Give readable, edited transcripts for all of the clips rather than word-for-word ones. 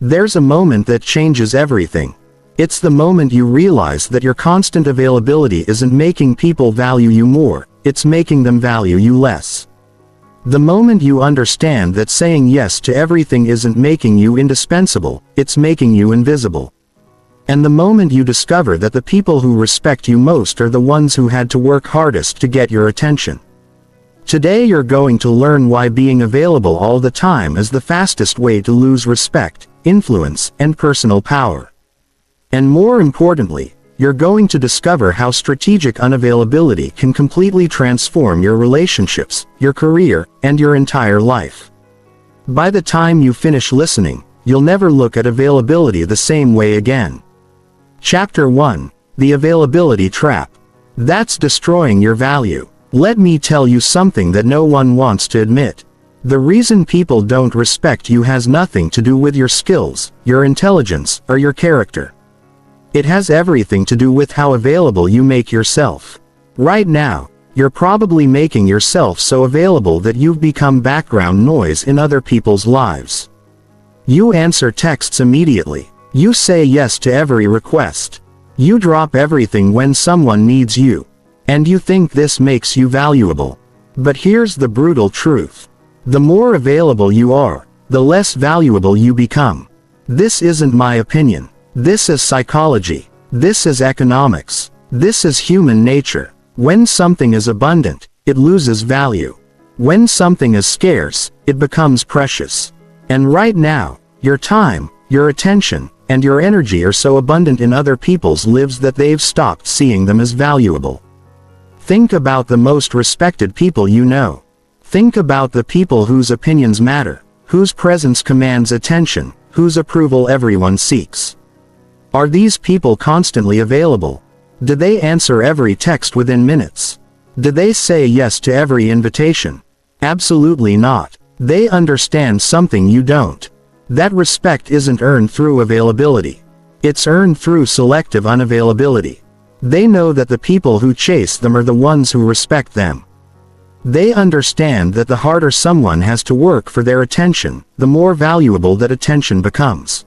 There's a moment that changes everything. It's the moment you realize that your constant availability isn't making people value you more, it's making them value you less. The moment you understand that saying yes to everything isn't making you indispensable, it's making you invisible. And the moment you discover that the people who respect you most are the ones who had to work hardest to get your attention. Today you're going to learn why being available all the time is the fastest way to lose respect, influence, and personal power. And more importantly, you're going to discover how strategic unavailability can completely transform your relationships, your career, and your entire life. By the time you finish listening, you'll never look at availability the same way again. Chapter 1: The Availability Trap. That's destroying your value. Let me tell you something that no one wants to admit. The reason people don't respect you has nothing to do with your skills, your intelligence, or your character. It has everything to do with how available you make yourself. Right now, you're probably making yourself so available that you've become background noise in other people's lives. You answer texts immediately. You say yes to every request. You drop everything when someone needs you. And you think this makes you valuable. But here's the brutal truth. The more available you are, the less valuable you become. This isn't my opinion. This is psychology. This is economics. This is human nature. When something is abundant, it loses value. When something is scarce, it becomes precious. And right now, your time, your attention, and your energy are so abundant in other people's lives that they've stopped seeing them as valuable. Think about the most respected people you know. Think about the people whose opinions matter, whose presence commands attention, whose approval everyone seeks. Are these people constantly available? Do they answer every text within minutes? Do they say yes to every invitation? Absolutely not. They understand something you don't. That respect isn't earned through availability. It's earned through selective unavailability. They know that the people who chase them are the ones who respect them. They understand that the harder someone has to work for their attention, the more valuable that attention becomes.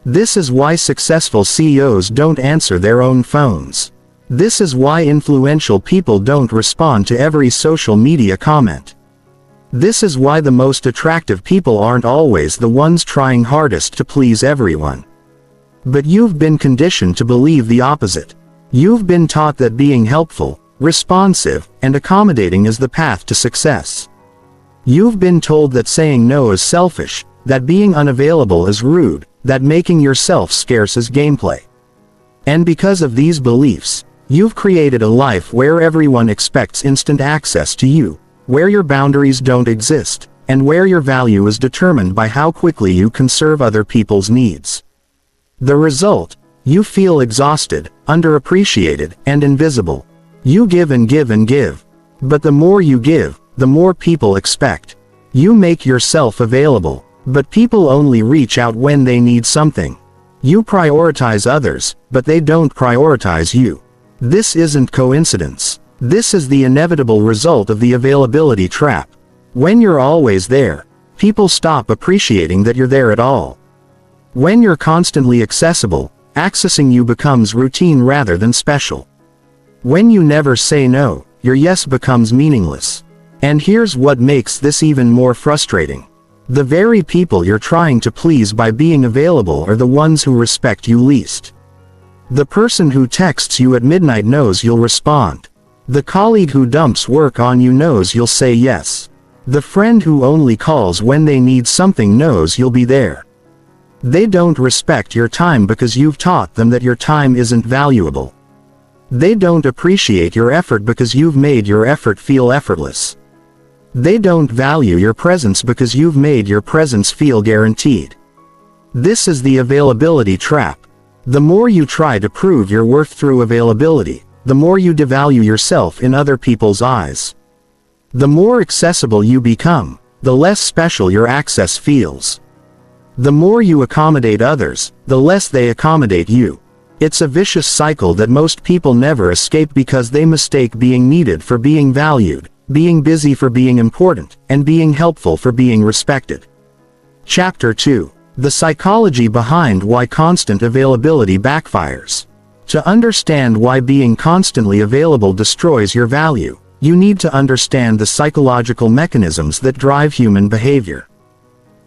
This is why successful CEOs don't answer their own phones. This is why influential people don't respond to every social media comment. This is why the most attractive people aren't always the ones trying hardest to please everyone. But you've been conditioned to believe the opposite. You've been taught that being helpful, responsive, and accommodating is the path to success. You've been told that saying no is selfish, that being unavailable is rude, that making yourself scarce is gameplay. And because of these beliefs, you've created a life where everyone expects instant access to you, where your boundaries don't exist, and where your value is determined by how quickly you can serve other people's needs. The result: you feel exhausted, underappreciated, and invisible. You give and give and give. But the more you give, the more people expect. You make yourself available, but people only reach out when they need something. You prioritize others, but they don't prioritize you. This isn't coincidence. This is the inevitable result of the availability trap. When you're always there, people stop appreciating that you're there at all. When you're constantly accessible, accessing you becomes routine rather than special. When you never say no, your yes becomes meaningless. And here's what makes this even more frustrating. The very people you're trying to please by being available are the ones who respect you least. The person who texts you at midnight knows you'll respond. The colleague who dumps work on you knows you'll say yes. The friend who only calls when they need something knows you'll be there. They don't respect your time because you've taught them that your time isn't valuable. They don't appreciate your effort because you've made your effort feel effortless. They don't value your presence because you've made your presence feel guaranteed. This is the availability trap. The more you try to prove your worth through availability, the more you devalue yourself in other people's eyes. The more accessible you become, the less special your access feels. The more you accommodate others, the less they accommodate you. It's a vicious cycle that most people never escape because they mistake being needed for being valued, being busy for being important, and being helpful for being respected. Chapter 2: The psychology behind why constant availability backfires. To understand why being constantly available destroys your value, you need to understand the psychological mechanisms that drive human behavior.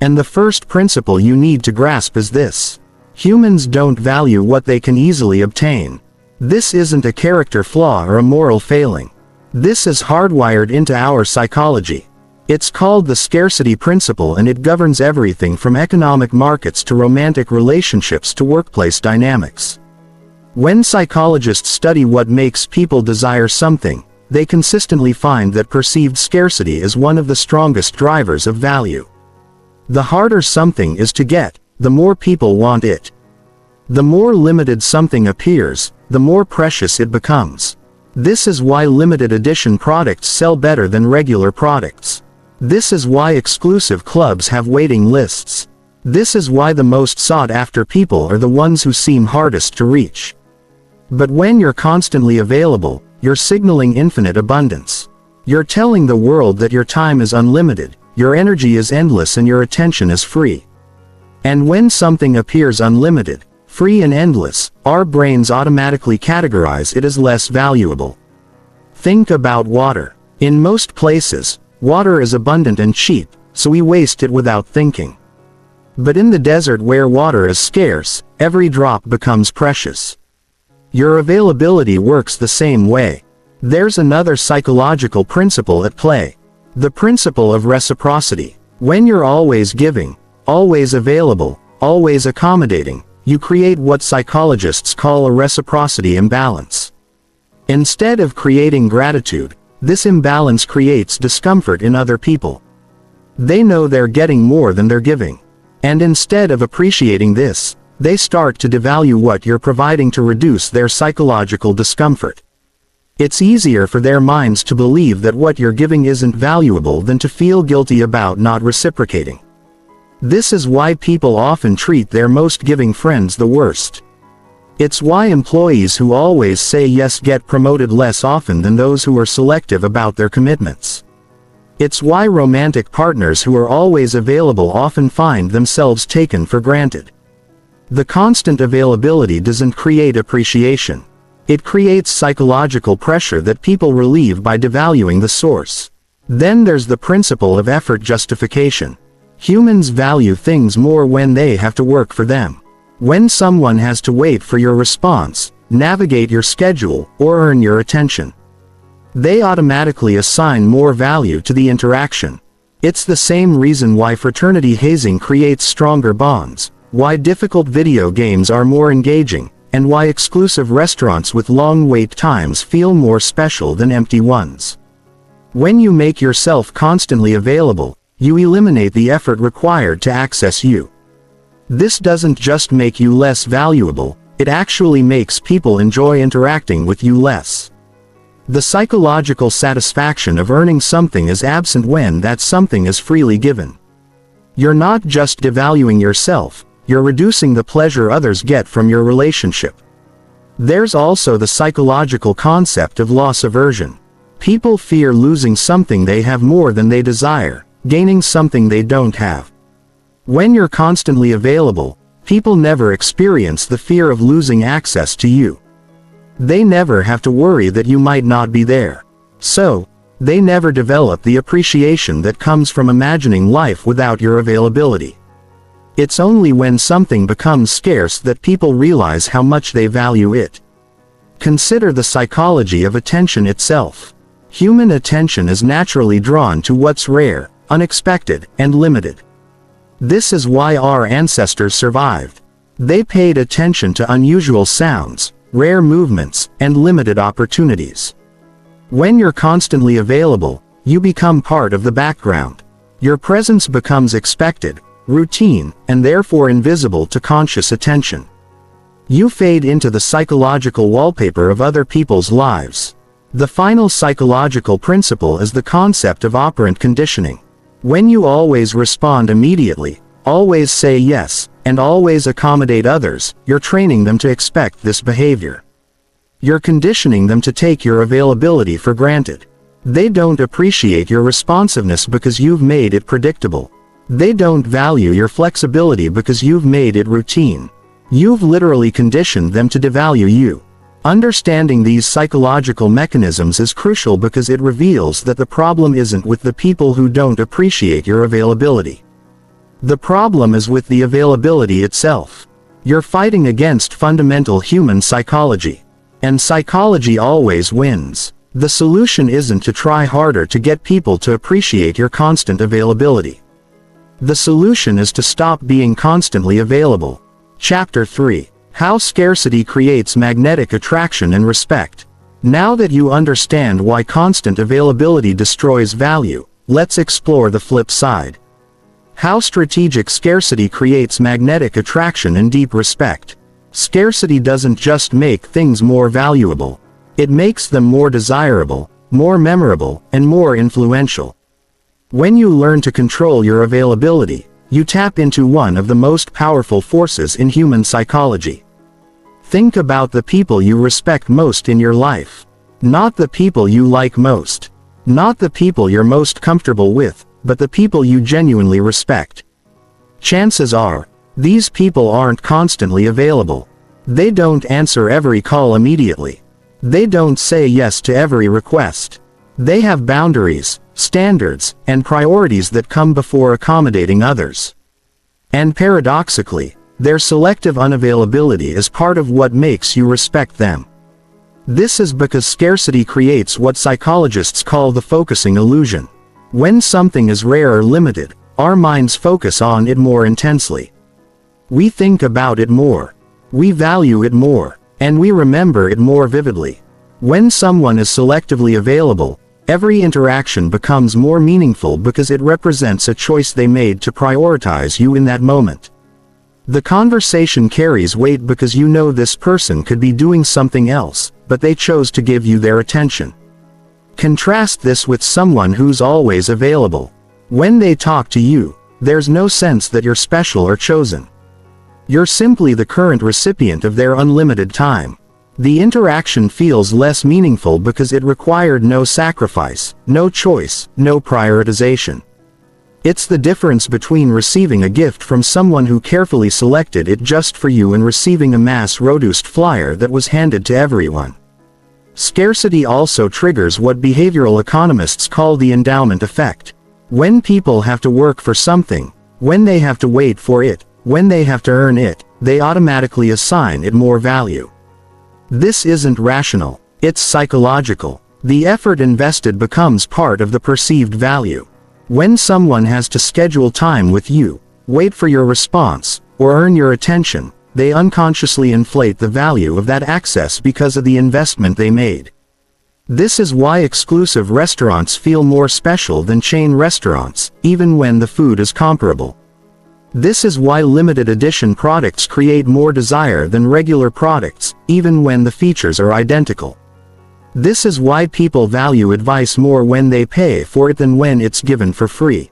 And the first principle you need to grasp is this. Humans don't value what they can easily obtain. This isn't a character flaw or a moral failing. This is hardwired into our psychology. It's called the scarcity principle, and it governs everything from economic markets to romantic relationships to workplace dynamics. When psychologists study what makes people desire something, they consistently find that perceived scarcity is one of the strongest drivers of value. The harder something is to get, the more people want it. The more limited something appears, the more precious it becomes. This is why limited edition products sell better than regular products. This is why exclusive clubs have waiting lists. This is why the most sought after people are the ones who seem hardest to reach. But when you're constantly available, you're signaling infinite abundance. You're telling the world that your time is unlimited, your energy is endless, and your attention is free. And when something appears unlimited, free and endless, our brains automatically categorize it as less valuable. Think about water. In most places, water is abundant and cheap, so we waste it without thinking. But in the desert where water is scarce, every drop becomes precious. Your availability works the same way. There's another psychological principle at play. The principle of reciprocity. When you're always giving, always available, always accommodating, you create what psychologists call a reciprocity imbalance. Instead of creating gratitude, this imbalance creates discomfort in other people. They know they're getting more than they're giving. And instead of appreciating this, they start to devalue what you're providing to reduce their psychological discomfort. It's easier for their minds to believe that what you're giving isn't valuable than to feel guilty about not reciprocating. This is why people often treat their most giving friends the worst. It's why employees who always say yes get promoted less often than those who are selective about their commitments. It's why romantic partners who are always available often find themselves taken for granted. The constant availability doesn't create appreciation. It creates psychological pressure that people relieve by devaluing the source. Then there's the principle of effort justification. Humans value things more when they have to work for them. When someone has to wait for your response, navigate your schedule, or earn your attention, they automatically assign more value to the interaction. It's the same reason why fraternity hazing creates stronger bonds, why difficult video games are more engaging, and why exclusive restaurants with long wait times feel more special than empty ones. When you make yourself constantly available, you eliminate the effort required to access you. This doesn't just make you less valuable, it actually makes people enjoy interacting with you less. The psychological satisfaction of earning something is absent when that something is freely given. You're not just devaluing yourself, you're reducing the pleasure others get from your relationship. There's also the psychological concept of loss aversion. People fear losing something they have more than they desire, gaining something they don't have. When you're constantly available, people never experience the fear of losing access to you. They never have to worry that you might not be there. So, they never develop the appreciation that comes from imagining life without your availability. It's only when something becomes scarce that people realize how much they value it. Consider the psychology of attention itself. Human attention is naturally drawn to what's rare, unexpected, and limited. This is why our ancestors survived. They paid attention to unusual sounds, rare movements, and limited opportunities. When you're constantly available, you become part of the background. Your presence becomes expected, routine, and therefore invisible to conscious attention. You fade into the psychological wallpaper of other people's lives. The final psychological principle is the concept of operant conditioning. When you always respond immediately, always say yes, and always accommodate others, you're training them to expect this behavior. You're conditioning them to take your availability for granted. They don't appreciate your responsiveness because you've made it predictable. They don't value your flexibility because you've made it routine. You've literally conditioned them to devalue you. Understanding these psychological mechanisms is crucial because it reveals that the problem isn't with the people who don't appreciate your availability. The problem is with the availability itself. You're fighting against fundamental human psychology. And psychology always wins. The solution isn't to try harder to get people to appreciate your constant availability. The solution is to stop being constantly available. Chapter 3. How Scarcity Creates Magnetic Attraction and Respect. Now that you understand why constant availability destroys value, let's explore the flip side. How strategic scarcity creates magnetic attraction and deep respect. Scarcity doesn't just make things more valuable. It makes them more desirable, more memorable, and more influential. When you learn to control your availability, you tap into one of the most powerful forces in human psychology. Think about the people you respect most in your life. Not the people you like most. Not the people you're most comfortable with, but the people you genuinely respect. Chances are, these people aren't constantly available. They don't answer every call immediately. They don't say yes to every request. They have boundaries, standards, and priorities that come before accommodating others. And paradoxically, their selective unavailability is part of what makes you respect them. This is because scarcity creates what psychologists call the focusing illusion. When something is rare or limited, our minds focus on it more intensely. We think about it more. We value it more. And we remember it more vividly. When someone is selectively available, every interaction becomes more meaningful because it represents a choice they made to prioritize you in that moment. The conversation carries weight because you know this person could be doing something else, but they chose to give you their attention. Contrast this with someone who's always available. When they talk to you, there's no sense that you're special or chosen. You're simply the current recipient of their unlimited time. The interaction feels less meaningful because it required no sacrifice, no choice, no prioritization. It's the difference between receiving a gift from someone who carefully selected it just for you and receiving a mass-produced flyer that was handed to everyone. Scarcity also triggers what behavioral economists call the endowment effect. When people have to work for something, when they have to wait for it, when they have to earn it, they automatically assign it more value. This isn't rational, it's psychological. The effort invested becomes part of the perceived value. When someone has to schedule time with you, wait for your response, or earn your attention, they unconsciously inflate the value of that access because of the investment they made. This is why exclusive restaurants feel more special than chain restaurants, even when the food is comparable. This is why limited edition products create more desire than regular products, even when the features are identical. This is why people value advice more when they pay for it than when it's given for free.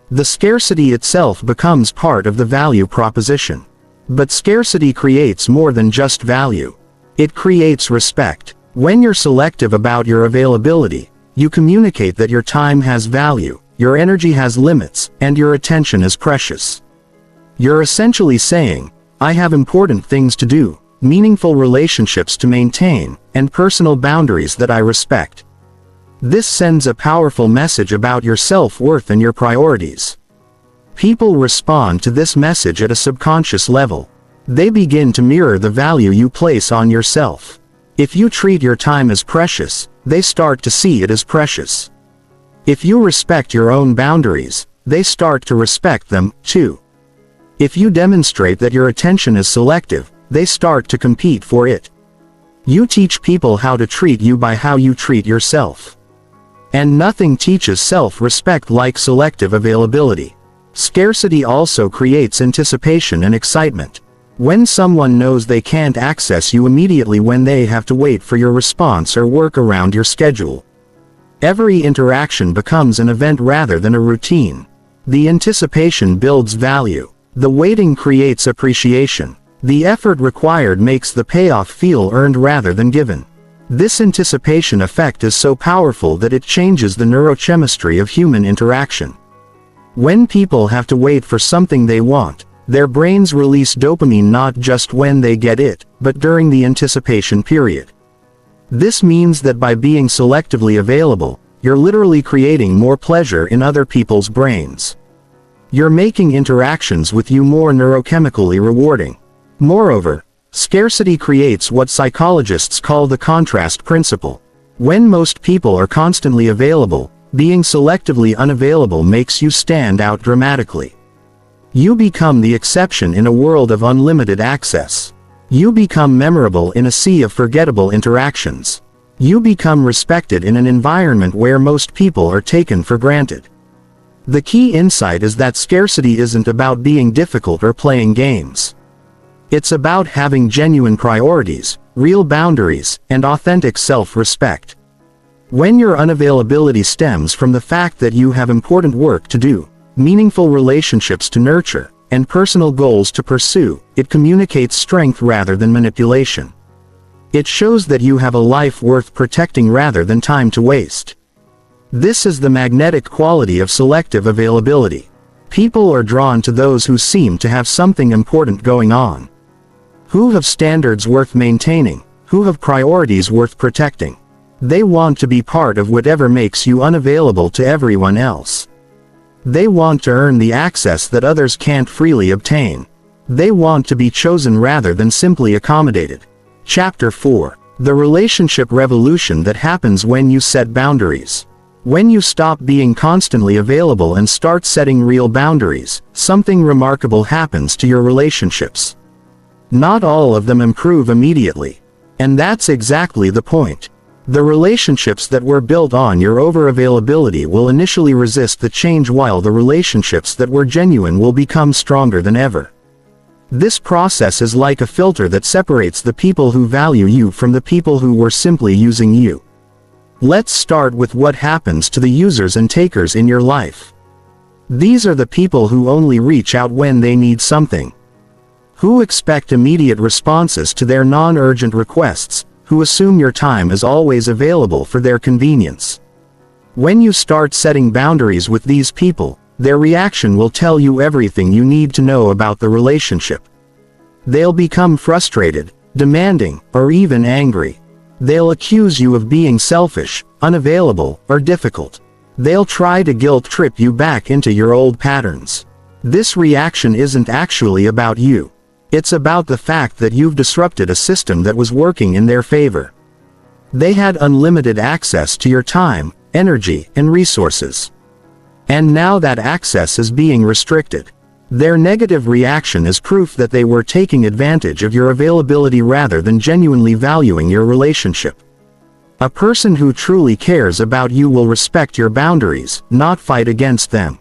The scarcity itself becomes part of the value proposition. But scarcity creates more than just value. It creates respect. When you're selective about your availability, you communicate that your time has value, your energy has limits, and your attention is precious. You're essentially saying, I have important things to do, meaningful relationships to maintain, and personal boundaries that I respect. This sends a powerful message about your self-worth and your priorities. People respond to this message at a subconscious level. They begin to mirror the value you place on yourself. If you treat your time as precious, they start to see it as precious. If you respect your own boundaries, they start to respect them, too. If you demonstrate that your attention is selective, they start to compete for it. You teach people how to treat you by how you treat yourself. And nothing teaches self-respect like selective availability. Scarcity also creates anticipation and excitement. When someone knows they can't access you immediately when they have to wait for your response or work around your schedule, every interaction becomes an event rather than a routine. The anticipation builds value. The waiting creates appreciation. The effort required makes the payoff feel earned rather than given. This anticipation effect is so powerful that it changes the neurochemistry of human interaction. When people have to wait for something they want, their brains release dopamine not just when they get it, but during the anticipation period. This means that by being selectively available, you're literally creating more pleasure in other people's brains. You're making interactions with you more neurochemically rewarding. Moreover, scarcity creates what psychologists call the contrast principle. When most people are constantly available, being selectively unavailable makes you stand out dramatically. You become the exception in a world of unlimited access. You become memorable in a sea of forgettable interactions. You become respected in an environment where most people are taken for granted. The key insight is that scarcity isn't about being difficult or playing games. It's about having genuine priorities, real boundaries, and authentic self-respect. When your unavailability stems from the fact that you have important work to do, meaningful relationships to nurture, and personal goals to pursue, it communicates strength rather than manipulation. It shows that you have a life worth protecting rather than time to waste. This is the magnetic quality of selective availability. People are drawn to those who seem to have something important going on. Who have standards worth maintaining, who have priorities worth protecting. They want to be part of whatever makes you unavailable to everyone else. They want to earn the access that others can't freely obtain. They want to be chosen rather than simply accommodated. Chapter 4. The relationship revolution that happens when you set boundaries. When you stop being constantly available and start setting real boundaries, something remarkable happens to your relationships. Not all of them improve immediately. And that's exactly the point. The relationships that were built on your over-availability will initially resist the change, while the relationships that were genuine will become stronger than ever. This process is like a filter that separates the people who value you from the people who were simply using you. Let's start with what happens to the users and takers in your life. These are the people who only reach out when they need something. Who expect immediate responses to their non-urgent requests, who assume your time is always available for their convenience. When you start setting boundaries with these people, their reaction will tell you everything you need to know about the relationship. They'll become frustrated, demanding, or even angry. They'll accuse you of being selfish, unavailable, or difficult. They'll try to guilt trip you back into your old patterns. This reaction isn't actually about you. It's about the fact that you've disrupted a system that was working in their favor. They had unlimited access to your time, energy, and resources. And now that access is being restricted. Their negative reaction is proof that they were taking advantage of your availability rather than genuinely valuing your relationship. A person who truly cares about you will respect your boundaries, not fight against them.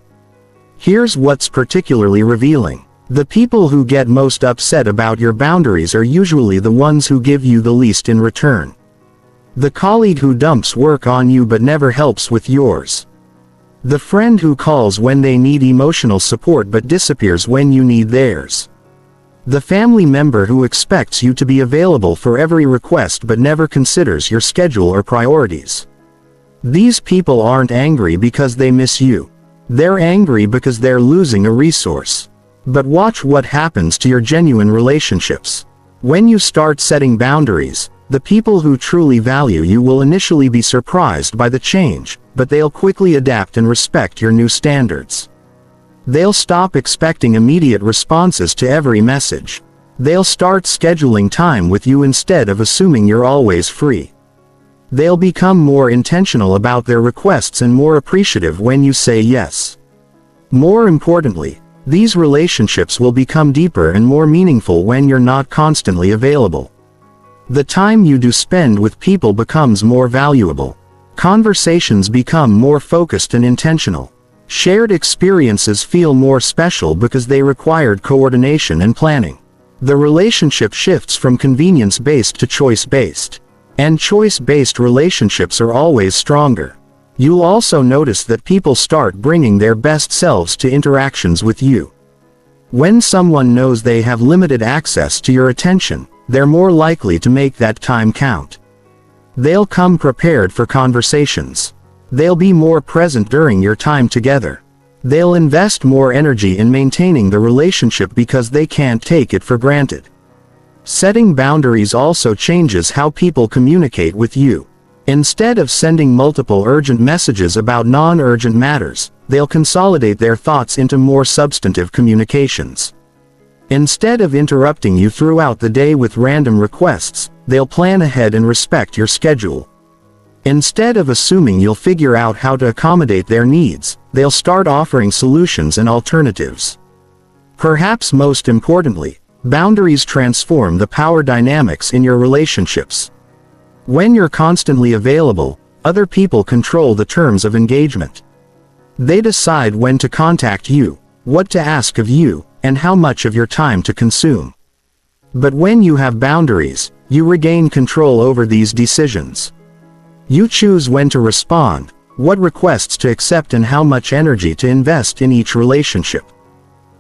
Here's what's particularly revealing. The people who get most upset about your boundaries are usually the ones who give you the least in return. The colleague who dumps work on you but never helps with yours. The friend who calls when they need emotional support but disappears when you need theirs. The family member who expects you to be available for every request but never considers your schedule or priorities. These people aren't angry because they miss you. They're angry because they're losing a resource. But watch what happens to your genuine relationships. When you start setting boundaries, the people who truly value you will initially be surprised by the change, but they'll quickly adapt and respect your new standards. They'll stop expecting immediate responses to every message. They'll start scheduling time with you instead of assuming you're always free. They'll become more intentional about their requests and more appreciative when you say yes. More importantly, these relationships will become deeper and more meaningful when you're not constantly available. The time you do spend with people becomes more valuable. Conversations become more focused and intentional. Shared experiences feel more special because they required coordination and planning. The relationship shifts from convenience-based to choice-based. And choice-based relationships are always stronger. You'll also notice that people start bringing their best selves to interactions with you. When someone knows they have limited access to your attention, they're more likely to make that time count. They'll come prepared for conversations. They'll be more present during your time together. They'll invest more energy in maintaining the relationship because they can't take it for granted. Setting boundaries also changes how people communicate with you. Instead of sending multiple urgent messages about non-urgent matters, they'll consolidate their thoughts into more substantive communications. Instead of interrupting you throughout the day with random requests, they'll plan ahead and respect your schedule. Instead of assuming you'll figure out how to accommodate their needs, they'll start offering solutions and alternatives. Perhaps most importantly, boundaries transform the power dynamics in your relationships. When you're constantly available, other people control the terms of engagement. They decide when to contact you, what to ask of you, and how much of your time to consume. But when you have boundaries, you regain control over these decisions. You choose when to respond, what requests to accept, and how much energy to invest in each relationship.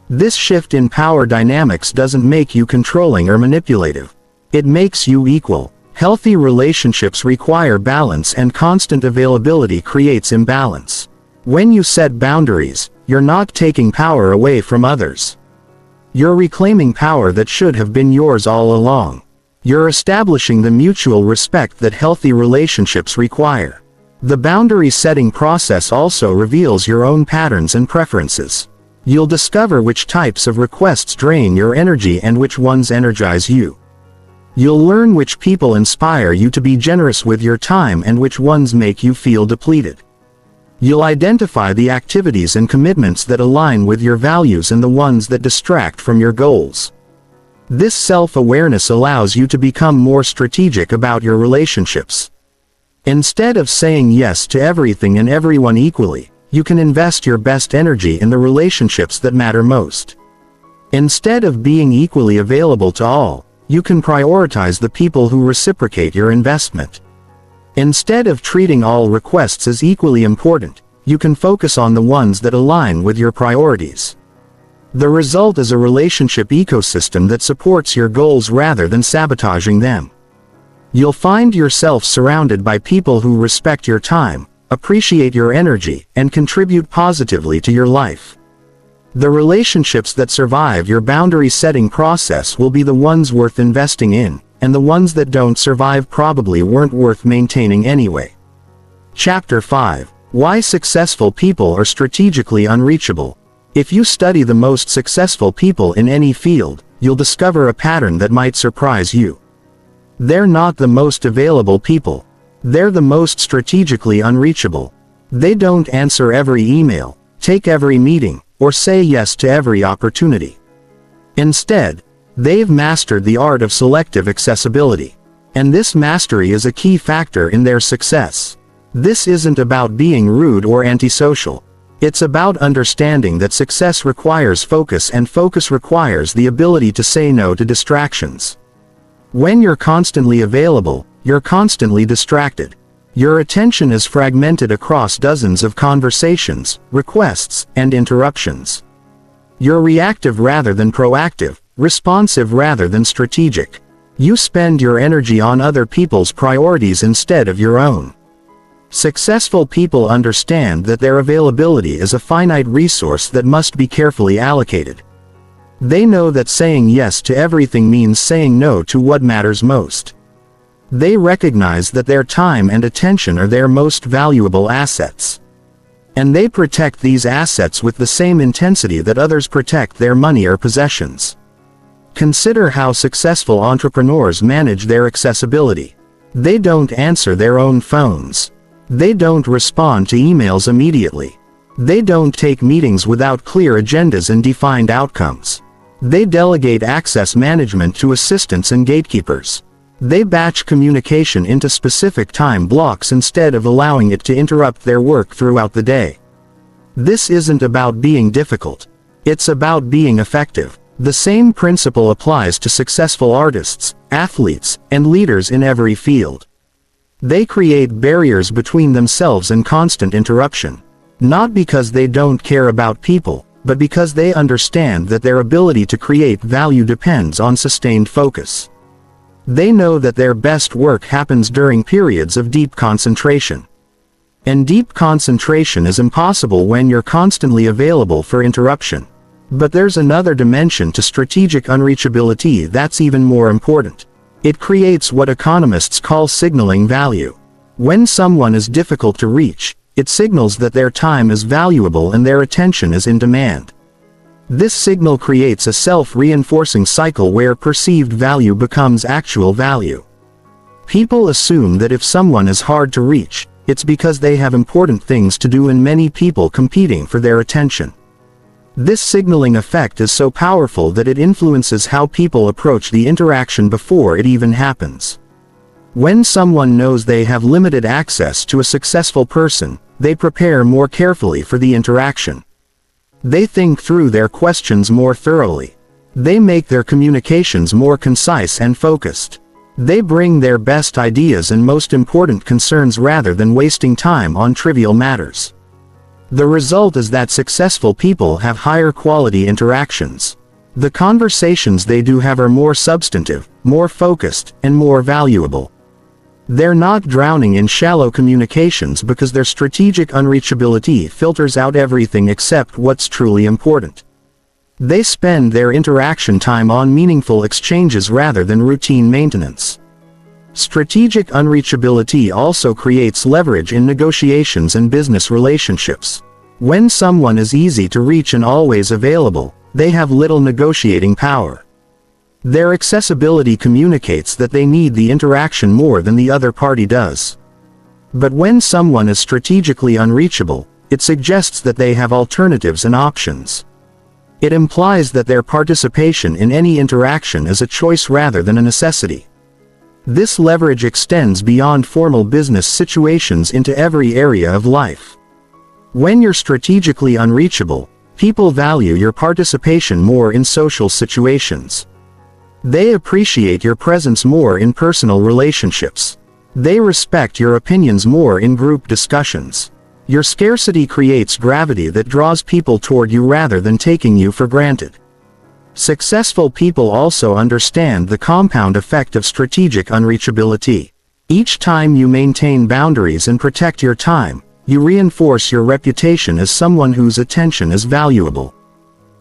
This shift in power dynamics doesn't make you controlling or manipulative. It makes you equal. Healthy relationships require balance, and constant availability creates imbalance. When you set boundaries, you're not taking power away from others. You're reclaiming power that should have been yours all along. You're establishing the mutual respect that healthy relationships require. The boundary setting process also reveals your own patterns and preferences. You'll discover which types of requests drain your energy and which ones energize you. You'll learn which people inspire you to be generous with your time and which ones make you feel depleted. You'll identify the activities and commitments that align with your values and the ones that distract from your goals. This self-awareness allows you to become more strategic about your relationships. Instead of saying yes to everything and everyone equally, you can invest your best energy in the relationships that matter most. Instead of being equally available to all, you can prioritize the people who reciprocate your investment. Instead of treating all requests as equally important, you can focus on the ones that align with your priorities. The result is a relationship ecosystem that supports your goals rather than sabotaging them. You'll find yourself surrounded by people who respect your time, appreciate your energy, and contribute positively to your life. The relationships that survive your boundary setting process will be the ones worth investing in, and the ones that don't survive probably weren't worth maintaining anyway. Chapter 5: Why Successful People Are Strategically Unreachable. If you study the most successful people in any field, you'll discover a pattern that might surprise you. They're not the most available people. They're the most strategically unreachable. They don't answer every email, take every meeting, or say yes to every opportunity. Instead, they've mastered the art of selective accessibility. And this mastery is a key factor in their success. This isn't about being rude or antisocial. It's about understanding that success requires focus, and focus requires the ability to say no to distractions. When you're constantly available, you're constantly distracted. Your attention is fragmented across dozens of conversations, requests, and interruptions. You're reactive rather than proactive, responsive rather than strategic. You spend your energy on other people's priorities instead of your own. Successful people understand that their availability is a finite resource that must be carefully allocated. They know that saying yes to everything means saying no to what matters most. They recognize that their time and attention are their most valuable assets. And they protect these assets with the same intensity that others protect their money or possessions. Consider how successful entrepreneurs manage their accessibility. They don't answer their own phones. They don't respond to emails immediately. They don't take meetings without clear agendas and defined outcomes. They delegate access management to assistants and gatekeepers. They batch communication into specific time blocks instead of allowing it to interrupt their work throughout the day. This isn't about being difficult. It's about being effective. The same principle applies to successful artists, athletes, and leaders in every field. They create barriers between themselves and constant interruption. Not because they don't care about people, but because they understand that their ability to create value depends on sustained focus. They know that their best work happens during periods of deep concentration. And deep concentration is impossible when you're constantly available for interruption. But there's another dimension to strategic unreachability that's even more important. It creates what economists call signaling value. When someone is difficult to reach, it signals that their time is valuable and their attention is in demand. This signal creates a self-reinforcing cycle where perceived value becomes actual value. People assume that if someone is hard to reach, it's because they have important things to do and many people competing for their attention. This signaling effect is so powerful that it influences how people approach the interaction before it even happens. When someone knows they have limited access to a successful person, they prepare more carefully for the interaction. They think through their questions more thoroughly. They make their communications more concise and focused. They bring their best ideas and most important concerns rather than wasting time on trivial matters. The result is that successful people have higher quality interactions. The conversations they do have are more substantive, more focused, and more valuable. They're not drowning in shallow communications because their strategic unreachability filters out everything except what's truly important. They spend their interaction time on meaningful exchanges rather than routine maintenance. Strategic unreachability also creates leverage in negotiations and business relationships. When someone is easy to reach and always available, they have little negotiating power. Their accessibility communicates that they need the interaction more than the other party does. But when someone is strategically unreachable, it suggests that they have alternatives and options. It implies that their participation in any interaction is a choice rather than a necessity. This leverage extends beyond formal business situations into every area of life. When you're strategically unreachable, people value your participation more in social situations. They appreciate your presence more in personal relationships. They respect your opinions more in group discussions. Your scarcity creates gravity that draws people toward you rather than taking you for granted. Successful people also understand the compound effect of strategic unreachability. Each time you maintain boundaries and protect your time, you reinforce your reputation as someone whose attention is valuable.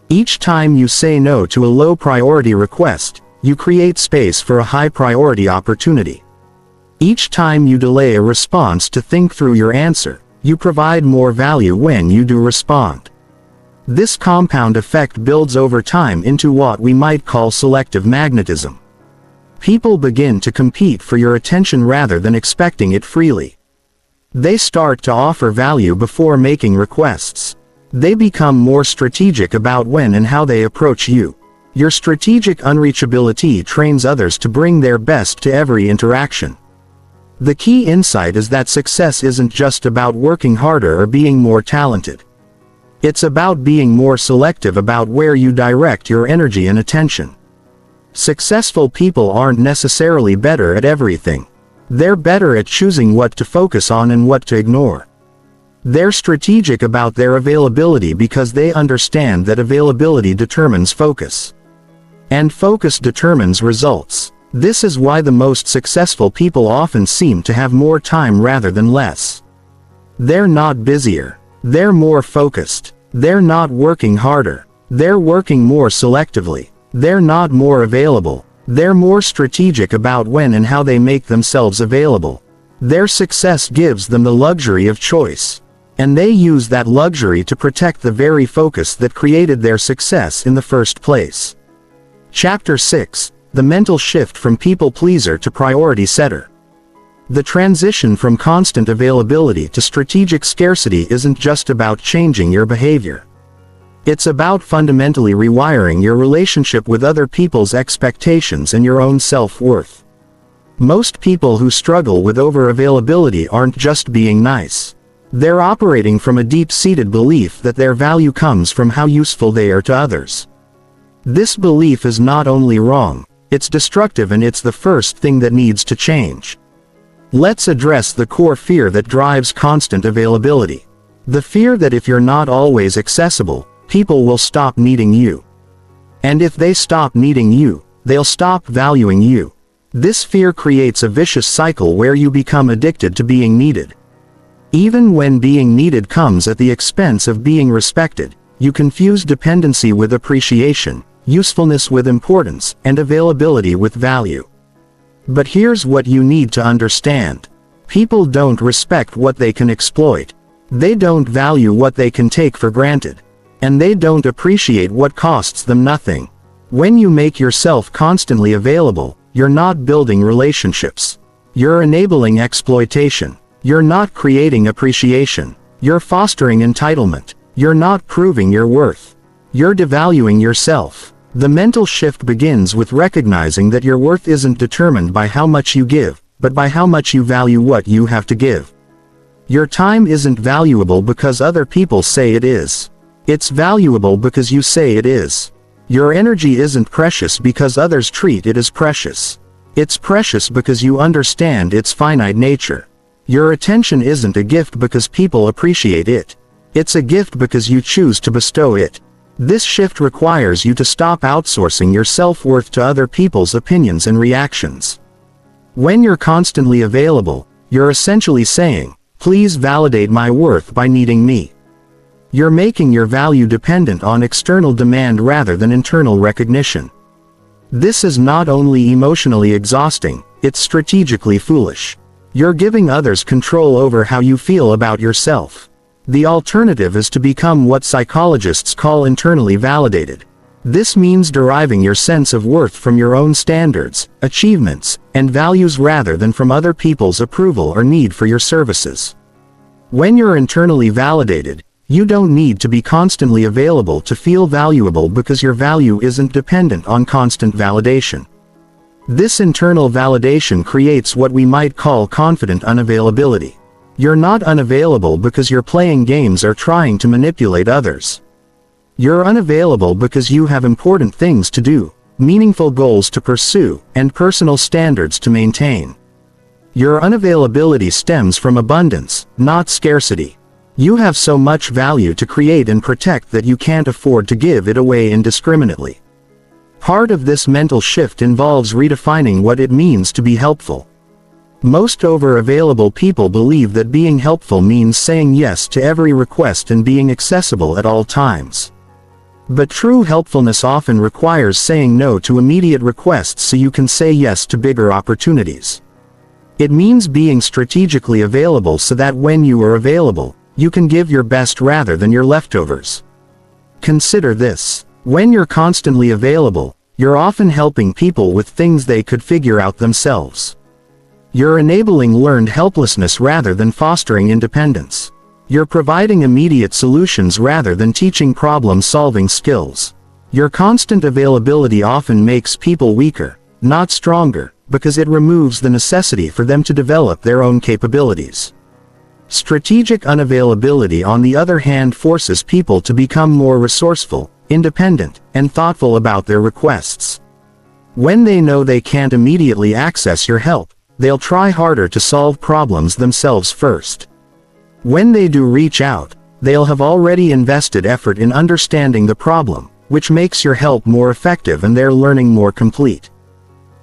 Each time you say no to a low-priority request, you create space for a high-priority opportunity. Each time you delay a response to think through your answer, you provide more value when you do respond. This compound effect builds over time into what we might call selective magnetism. People begin to compete for your attention rather than expecting it freely. They start to offer value before making requests. They become more strategic about when and how they approach you. Your strategic unreachability trains others to bring their best to every interaction. The key insight is that success isn't just about working harder or being more talented. It's about being more selective about where you direct your energy and attention. Successful people aren't necessarily better at everything. They're better at choosing what to focus on and what to ignore. They're strategic about their availability because they understand that availability determines focus. And focus determines results. This is why the most successful people often seem to have more time rather than less. They're not busier. They're more focused. They're not working harder. They're working more selectively. They're not more available. They're more strategic about when and how they make themselves available. Their success gives them the luxury of choice. And they use that luxury to protect the very focus that created their success in the first place. Chapter 6: The Mental Shift from People Pleaser to Priority Setter. The transition from constant availability to strategic scarcity isn't just about changing your behavior. It's about fundamentally rewiring your relationship with other people's expectations and your own self-worth. Most people who struggle with over-availability aren't just being nice. They're operating from a deep-seated belief that their value comes from how useful they are to others. This belief is not only wrong, it's destructive, and it's the first thing that needs to change. Let's address the core fear that drives constant availability. The fear that if you're not always accessible, people will stop needing you. And if they stop needing you, they'll stop valuing you. This fear creates a vicious cycle where you become addicted to being needed. Even when being needed comes at the expense of being respected, you confuse dependency with appreciation, usefulness with importance, and availability with value. But here's what you need to understand. People don't respect what they can exploit. They don't value what they can take for granted. And they don't appreciate what costs them nothing. When you make yourself constantly available, you're not building relationships. You're enabling exploitation. You're not creating appreciation. You're fostering entitlement. You're not proving your worth. You're devaluing yourself. The mental shift begins with recognizing that your worth isn't determined by how much you give, but by how much you value what you have to give. Your time isn't valuable because other people say it is. It's valuable because you say it is. Your energy isn't precious because others treat it as precious. It's precious because you understand its finite nature. Your attention isn't a gift because people appreciate it. It's a gift because you choose to bestow it. This shift requires you to stop outsourcing your self-worth to other people's opinions and reactions. When you're constantly available, you're essentially saying, "Please validate my worth by needing me." You're making your value dependent on external demand rather than internal recognition. This is not only emotionally exhausting, it's strategically foolish. You're giving others control over how you feel about yourself. The alternative is to become what psychologists call internally validated. This means deriving your sense of worth from your own standards, achievements, and values rather than from other people's approval or need for your services. When you're internally validated, you don't need to be constantly available to feel valuable because your value isn't dependent on constant validation. This internal validation creates what we might call confident unavailability. You're not unavailable because you're playing games or trying to manipulate others. You're unavailable because you have important things to do, meaningful goals to pursue, and personal standards to maintain. Your unavailability stems from abundance, not scarcity. You have so much value to create and protect that you can't afford to give it away indiscriminately. Part of this mental shift involves redefining what it means to be helpful. Most over-available people believe that being helpful means saying yes to every request and being accessible at all times. But true helpfulness often requires saying no to immediate requests so you can say yes to bigger opportunities. It means being strategically available so that when you are available, you can give your best rather than your leftovers. Consider this. When you're constantly available, you're often helping people with things they could figure out themselves. You're enabling learned helplessness rather than fostering independence. You're providing immediate solutions rather than teaching problem-solving skills. Your constant availability often makes people weaker, not stronger, because it removes the necessity for them to develop their own capabilities. Strategic unavailability, on the other hand, forces people to become more resourceful, independent, and thoughtful about their requests. When they know they can't immediately access your help, they'll try harder to solve problems themselves first. When they do reach out, they'll have already invested effort in understanding the problem, which makes your help more effective and their learning more complete.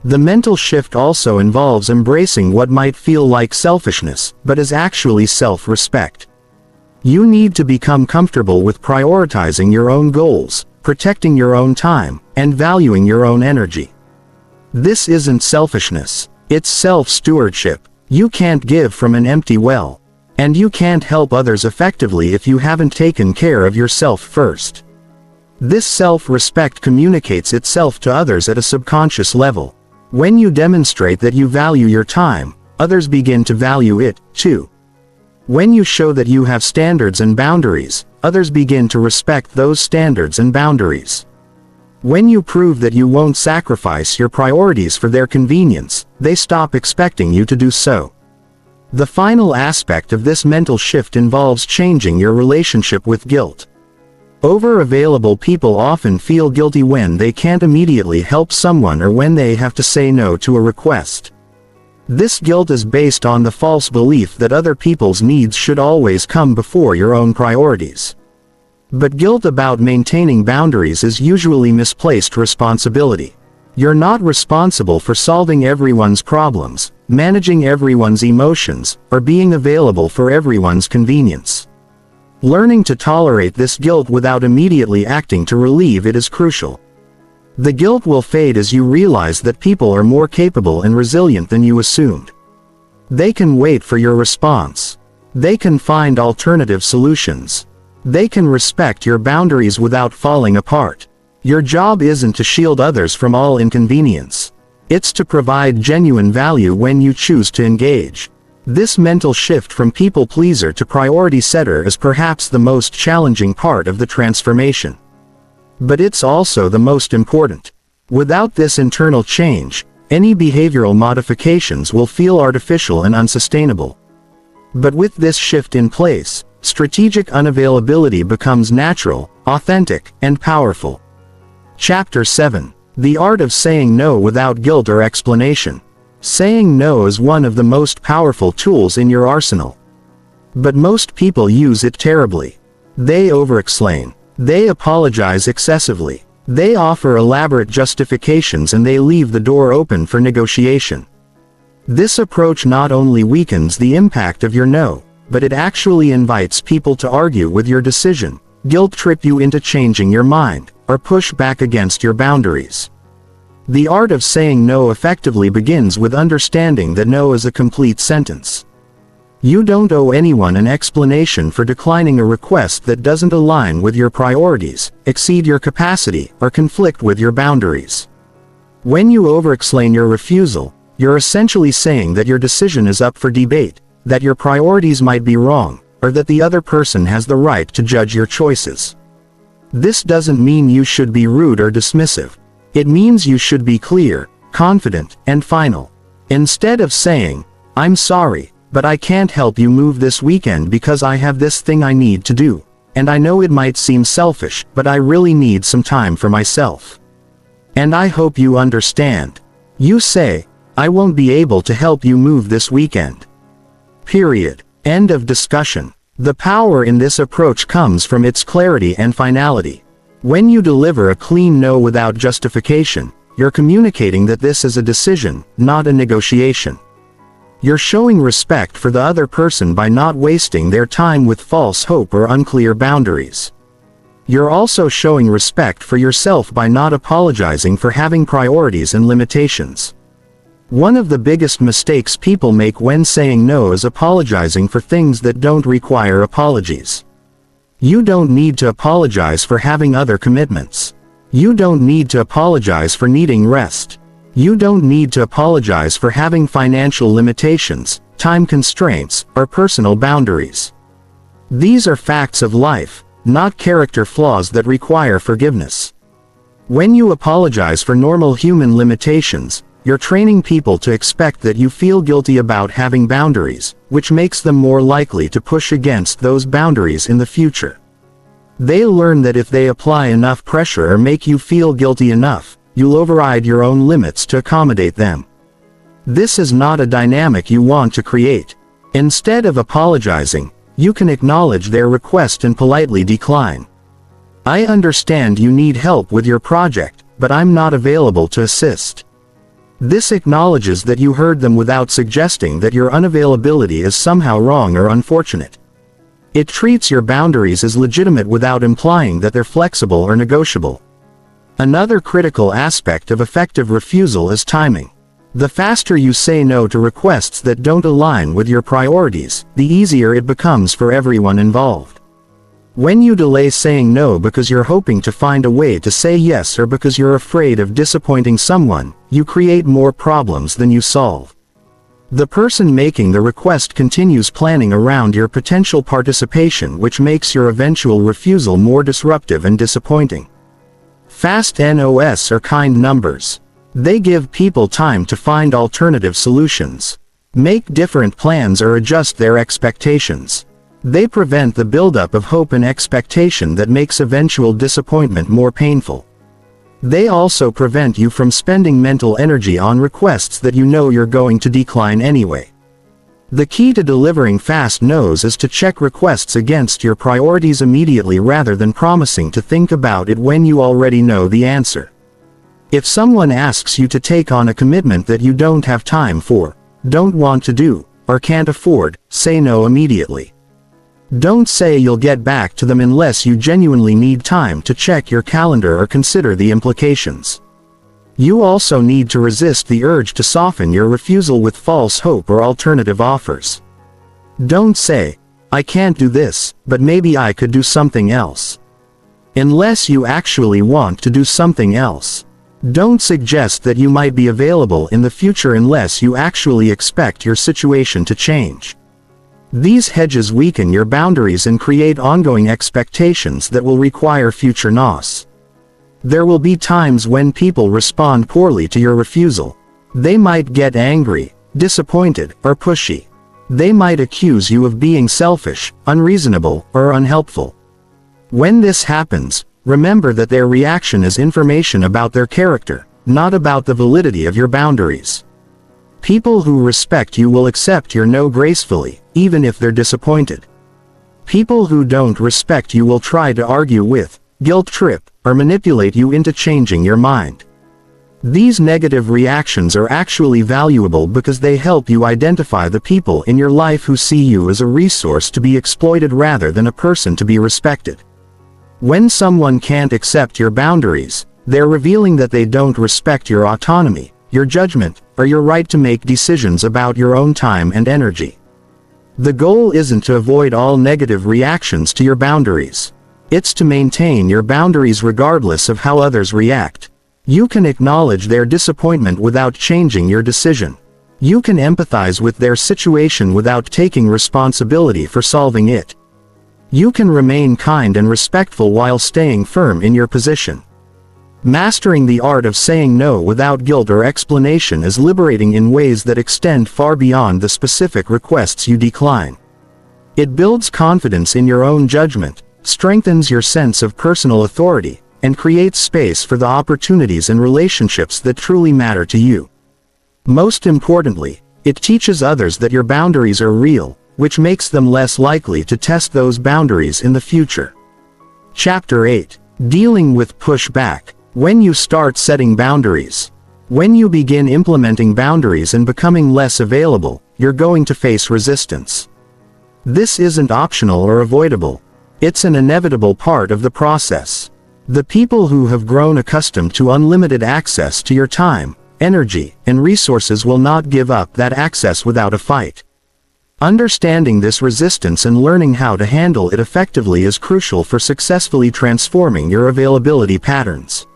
The mental shift also involves embracing what might feel like selfishness, but is actually self-respect. You need to become comfortable with prioritizing your own goals, protecting your own time, and valuing your own energy. This isn't selfishness. It's self-stewardship. You can't give from an empty well. And you can't help others effectively if you haven't taken care of yourself first. This self-respect communicates itself to others at a subconscious level. When you demonstrate that you value your time, others begin to value it, too. When you show that you have standards and boundaries, others begin to respect those standards and boundaries. When you prove that you won't sacrifice your priorities for their convenience, they stop expecting you to do so. The final aspect of this mental shift involves changing your relationship with guilt. Over-available people often feel guilty when they can't immediately help someone or when they have to say no to a request. This guilt is based on the false belief that other people's needs should always come before your own priorities. But guilt about maintaining boundaries is usually misplaced responsibility. You're not responsible for solving everyone's problems, managing everyone's emotions, or being available for everyone's convenience. Learning to tolerate this guilt without immediately acting to relieve it is crucial. The guilt will fade as you realize that people are more capable and resilient than you assumed. They can wait for your response. They can find alternative solutions. They can respect your boundaries without falling apart. Your job isn't to shield others from all inconvenience. It's to provide genuine value when you choose to engage. This mental shift from people pleaser to priority setter is perhaps the most challenging part of the transformation. But it's also the most important. Without this internal change, any behavioral modifications will feel artificial and unsustainable. But with this shift in place, strategic unavailability becomes natural, authentic, and powerful. Chapter 7. The Art of Saying No Without Guilt or Explanation. Saying no is one of the most powerful tools in your arsenal. But most people use it terribly. They overexplain. They apologize excessively. They offer elaborate justifications and they leave the door open for negotiation. This approach not only weakens the impact of your no, but it actually invites people to argue with your decision, guilt-trip you into changing your mind, or push back against your boundaries. The art of saying no effectively begins with understanding that no is a complete sentence. You don't owe anyone an explanation for declining a request that doesn't align with your priorities, exceed your capacity, or conflict with your boundaries. When you overexplain your refusal, you're essentially saying that your decision is up for debate, that your priorities might be wrong, or that the other person has the right to judge your choices. This doesn't mean you should be rude or dismissive. It means you should be clear, confident, and final. Instead of saying, "I'm sorry, but I can't help you move this weekend because I have this thing I need to do, and I know it might seem selfish, but I really need some time for myself. And I hope you understand." You say, "I won't be able to help you move this weekend." Period. End of discussion. The power in this approach comes from its clarity and finality. When you deliver a clean no without justification, you're communicating that this is a decision, not a negotiation. You're showing respect for the other person by not wasting their time with false hope or unclear boundaries. You're also showing respect for yourself by not apologizing for having priorities and limitations. One of the biggest mistakes people make when saying no is apologizing for things that don't require apologies. You don't need to apologize for having other commitments. You don't need to apologize for needing rest. You don't need to apologize for having financial limitations, time constraints, or personal boundaries. These are facts of life, not character flaws that require forgiveness. When you apologize for normal human limitations, you're training people to expect that you feel guilty about having boundaries, which makes them more likely to push against those boundaries in the future. They learn that if they apply enough pressure or make you feel guilty enough, you'll override your own limits to accommodate them. This is not a dynamic you want to create. Instead of apologizing, you can acknowledge their request and politely decline. "I understand you need help with your project, but I'm not available to assist." This acknowledges that you heard them without suggesting that your unavailability is somehow wrong or unfortunate. It treats your boundaries as legitimate without implying that they're flexible or negotiable. Another critical aspect of effective refusal is timing. The faster you say no to requests that don't align with your priorities, the easier it becomes for everyone involved. When you delay saying no because you're hoping to find a way to say yes or because you're afraid of disappointing someone, you create more problems than you solve. The person making the request continues planning around your potential participation, which makes your eventual refusal more disruptive and disappointing. Fast NOS are kind numbers. They give people time to find alternative solutions, make different plans, or adjust their expectations. They prevent the buildup of hope and expectation that makes eventual disappointment more painful. They also prevent you from spending mental energy on requests that you know you're going to decline anyway. The key to delivering fast no's is to check requests against your priorities immediately rather than promising to think about it when you already know the answer. If someone asks you to take on a commitment that you don't have time for, don't want to do, or can't afford, say no immediately. Don't say you'll get back to them unless you genuinely need time to check your calendar or consider the implications. You also need to resist the urge to soften your refusal with false hope or alternative offers. Don't say, "I can't do this, but maybe I could do something else," unless you actually want to do something else. Don't suggest that you might be available in the future unless you actually expect your situation to change. These hedges weaken your boundaries and create ongoing expectations that will require future loss. There will be times when people respond poorly to your refusal. They might get angry, disappointed, or pushy. They might accuse you of being selfish, unreasonable, or unhelpful. When this happens, remember that their reaction is information about their character, not about the validity of your boundaries. People who respect you will accept your no gracefully, even if they're disappointed. People who don't respect you will try to argue with, guilt trip, or manipulate you into changing your mind. These negative reactions are actually valuable because they help you identify the people in your life who see you as a resource to be exploited rather than a person to be respected. When someone can't accept your boundaries, they're revealing that they don't respect your autonomy, your judgment, or your right to make decisions about your own time and energy. The goal isn't to avoid all negative reactions to your boundaries. It's to maintain your boundaries regardless of how others react. You can acknowledge their disappointment without changing your decision. You can empathize with their situation without taking responsibility for solving it. You can remain kind and respectful while staying firm in your position. Mastering the art of saying no without guilt or explanation is liberating in ways that extend far beyond the specific requests you decline. It builds confidence in your own judgment, strengthens your sense of personal authority, and creates space for the opportunities and relationships that truly matter to you. Most importantly, it teaches others that your boundaries are real, which makes them less likely to test those boundaries in the future. Chapter 8. Dealing with pushback. When you start setting boundaries. When you begin implementing boundaries and becoming less available, you're going to face resistance. This isn't optional or avoidable. It's an inevitable part of the process. The people who have grown accustomed to unlimited access to your time, energy, and resources will not give up that access without a fight. Understanding this resistance and learning how to handle it effectively is crucial for successfully transforming your availability patterns.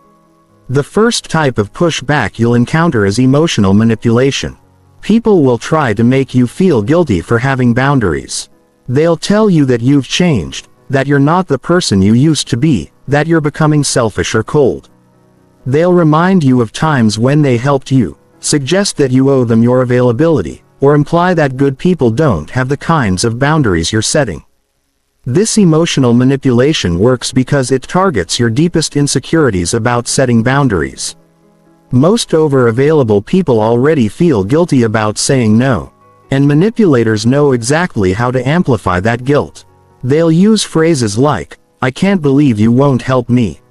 The first type of pushback you'll encounter is emotional manipulation. People will try to make you feel guilty for having boundaries. They'll tell you that you've changed, that you're not the person you used to be, that you're becoming selfish or cold. They'll remind you of times when they helped you, suggest that you owe them your availability, or imply that good people don't have the kinds of boundaries you're setting. This emotional manipulation works because it targets your deepest insecurities about setting boundaries. Most over-available people already feel guilty about saying no, and manipulators know exactly how to amplify that guilt. They'll use phrases like, "I can't believe you won't help me,"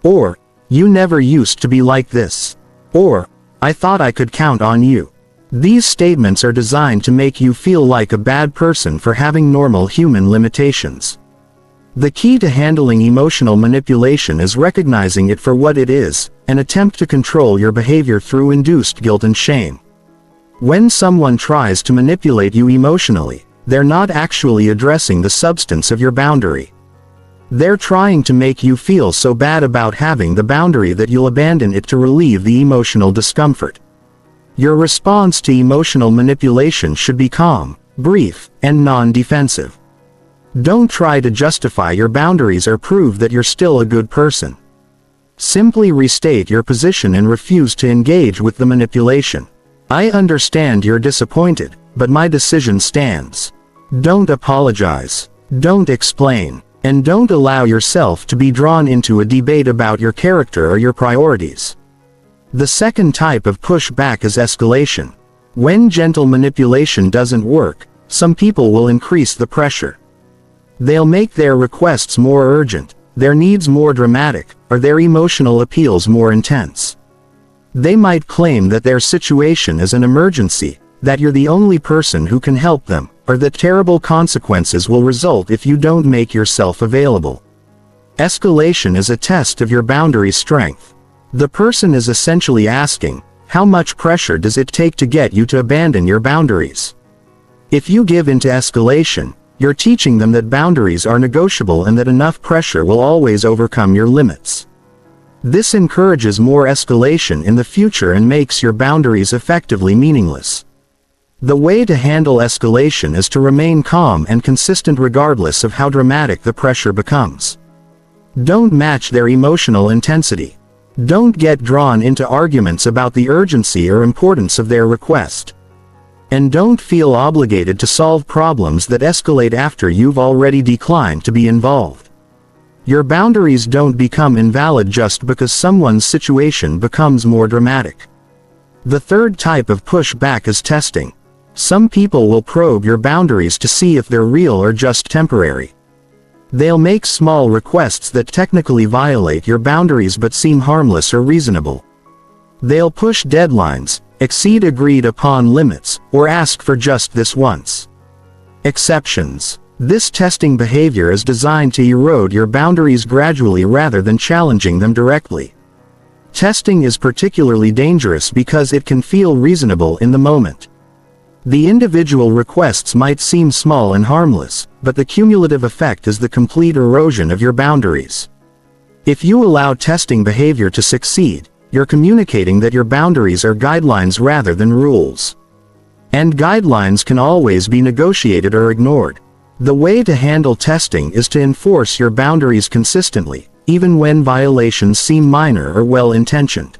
or, "You never used to be like this," or, "I thought I could count on you." These statements are designed to make you feel like a bad person for having normal human limitations. The key to handling emotional manipulation is recognizing it for what it is, an attempt to control your behavior through induced guilt and shame. When someone tries to manipulate you emotionally, they're not actually addressing the substance of your boundary. They're trying to make you feel so bad about having the boundary that you'll abandon it to relieve the emotional discomfort. Your response to emotional manipulation should be calm, brief, and non-defensive. Don't try to justify your boundaries or prove that you're still a good person. Simply restate your position and refuse to engage with the manipulation. "I understand you're disappointed, but my decision stands." Don't apologize. Don't explain. And don't allow yourself to be drawn into a debate about your character or your priorities. The second type of pushback is escalation. When gentle manipulation doesn't work, some people will increase the pressure. They'll make their requests more urgent, their needs more dramatic, or their emotional appeals more intense. They might claim that their situation is an emergency, that you're the only person who can help them, or that terrible consequences will result if you don't make yourself available. Escalation is a test of your boundary strength. The person is essentially asking, how much pressure does it take to get you to abandon your boundaries? If you give in to escalation, you're teaching them that boundaries are negotiable and that enough pressure will always overcome your limits. This encourages more escalation in the future and makes your boundaries effectively meaningless. The way to handle escalation is to remain calm and consistent regardless of how dramatic the pressure becomes. Don't match their emotional intensity. Don't get drawn into arguments about the urgency or importance of their request. And don't feel obligated to solve problems that escalate after you've already declined to be involved. Your boundaries don't become invalid just because someone's situation becomes more dramatic. The third type of pushback is testing. Some people will probe your boundaries to see if they're real or just temporary. They'll make small requests that technically violate your boundaries but seem harmless or reasonable. They'll push deadlines, exceed agreed upon limits, or ask for just this once. Exceptions. This testing behavior is designed to erode your boundaries gradually rather than challenging them directly. Testing is particularly dangerous because it can feel reasonable in the moment. The individual requests might seem small and harmless, but the cumulative effect is the complete erosion of your boundaries. If you allow testing behavior to succeed, you're communicating that your boundaries are guidelines rather than rules. And guidelines can always be negotiated or ignored. The way to handle testing is to enforce your boundaries consistently, even when violations seem minor or well-intentioned.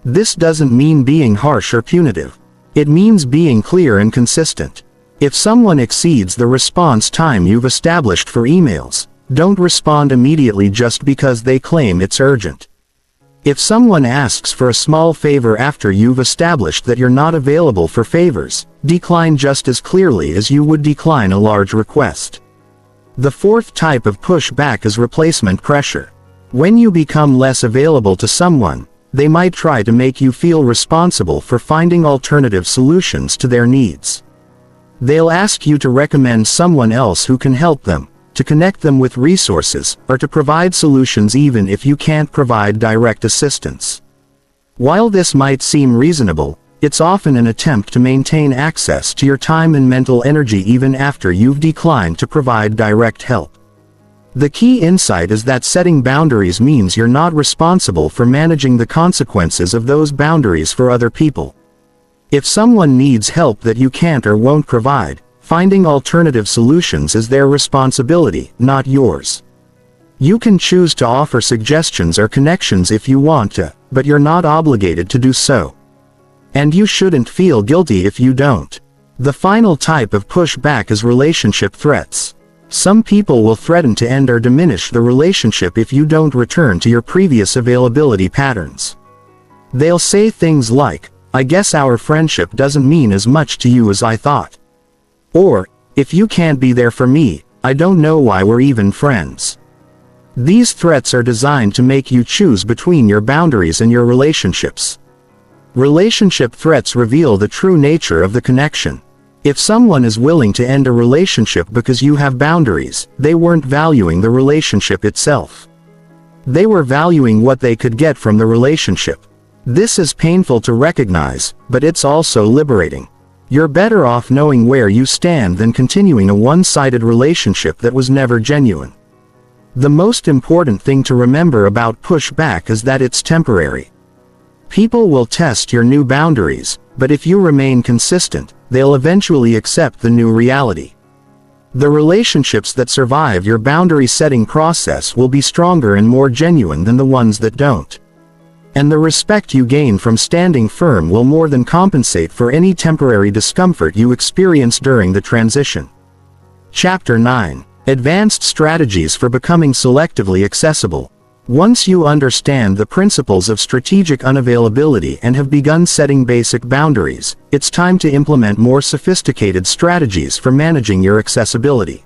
This doesn't mean being harsh or punitive. It means being clear and consistent. If someone exceeds the response time you've established for emails, don't respond immediately just because they claim it's urgent. If someone asks for a small favor after you've established that you're not available for favors, decline just as clearly as you would decline a large request. The fourth type of pushback is replacement pressure. When you become less available to someone, they might try to make you feel responsible for finding alternative solutions to their needs. They'll ask you to recommend someone else who can help them, to connect them with resources, or to provide solutions even if you can't provide direct assistance. While this might seem reasonable, it's often an attempt to maintain access to your time and mental energy even after you've declined to provide direct help. The key insight is that setting boundaries means you're not responsible for managing the consequences of those boundaries for other people. If someone needs help that you can't or won't provide, finding alternative solutions is their responsibility, not yours. You can choose to offer suggestions or connections if you want to, but you're not obligated to do so. And you shouldn't feel guilty if you don't. The final type of pushback is relationship threats. Some people will threaten to end or diminish the relationship if you don't return to your previous availability patterns. They'll say things like, "I guess our friendship doesn't mean as much to you as I thought." Or, "If you can't be there for me, I don't know why we're even friends." These threats are designed to make you choose between your boundaries and your relationships. Relationship threats reveal the true nature of the connection. If someone is willing to end a relationship because you have boundaries, they weren't valuing the relationship itself. They were valuing what they could get from the relationship. This is painful to recognize, but it's also liberating. You're better off knowing where you stand than continuing a one-sided relationship that was never genuine. The most important thing to remember about pushback is that it's temporary. People will test your new boundaries, but if you remain consistent, they'll eventually accept the new reality. The relationships that survive your boundary setting process will be stronger and more genuine than the ones that don't. And the respect you gain from standing firm will more than compensate for any temporary discomfort you experience during the transition. Chapter 9. Advanced Strategies for Becoming Selectively Accessible. Once you understand the principles of strategic unavailability and have begun setting basic boundaries, it's time to implement more sophisticated strategies for managing your accessibility.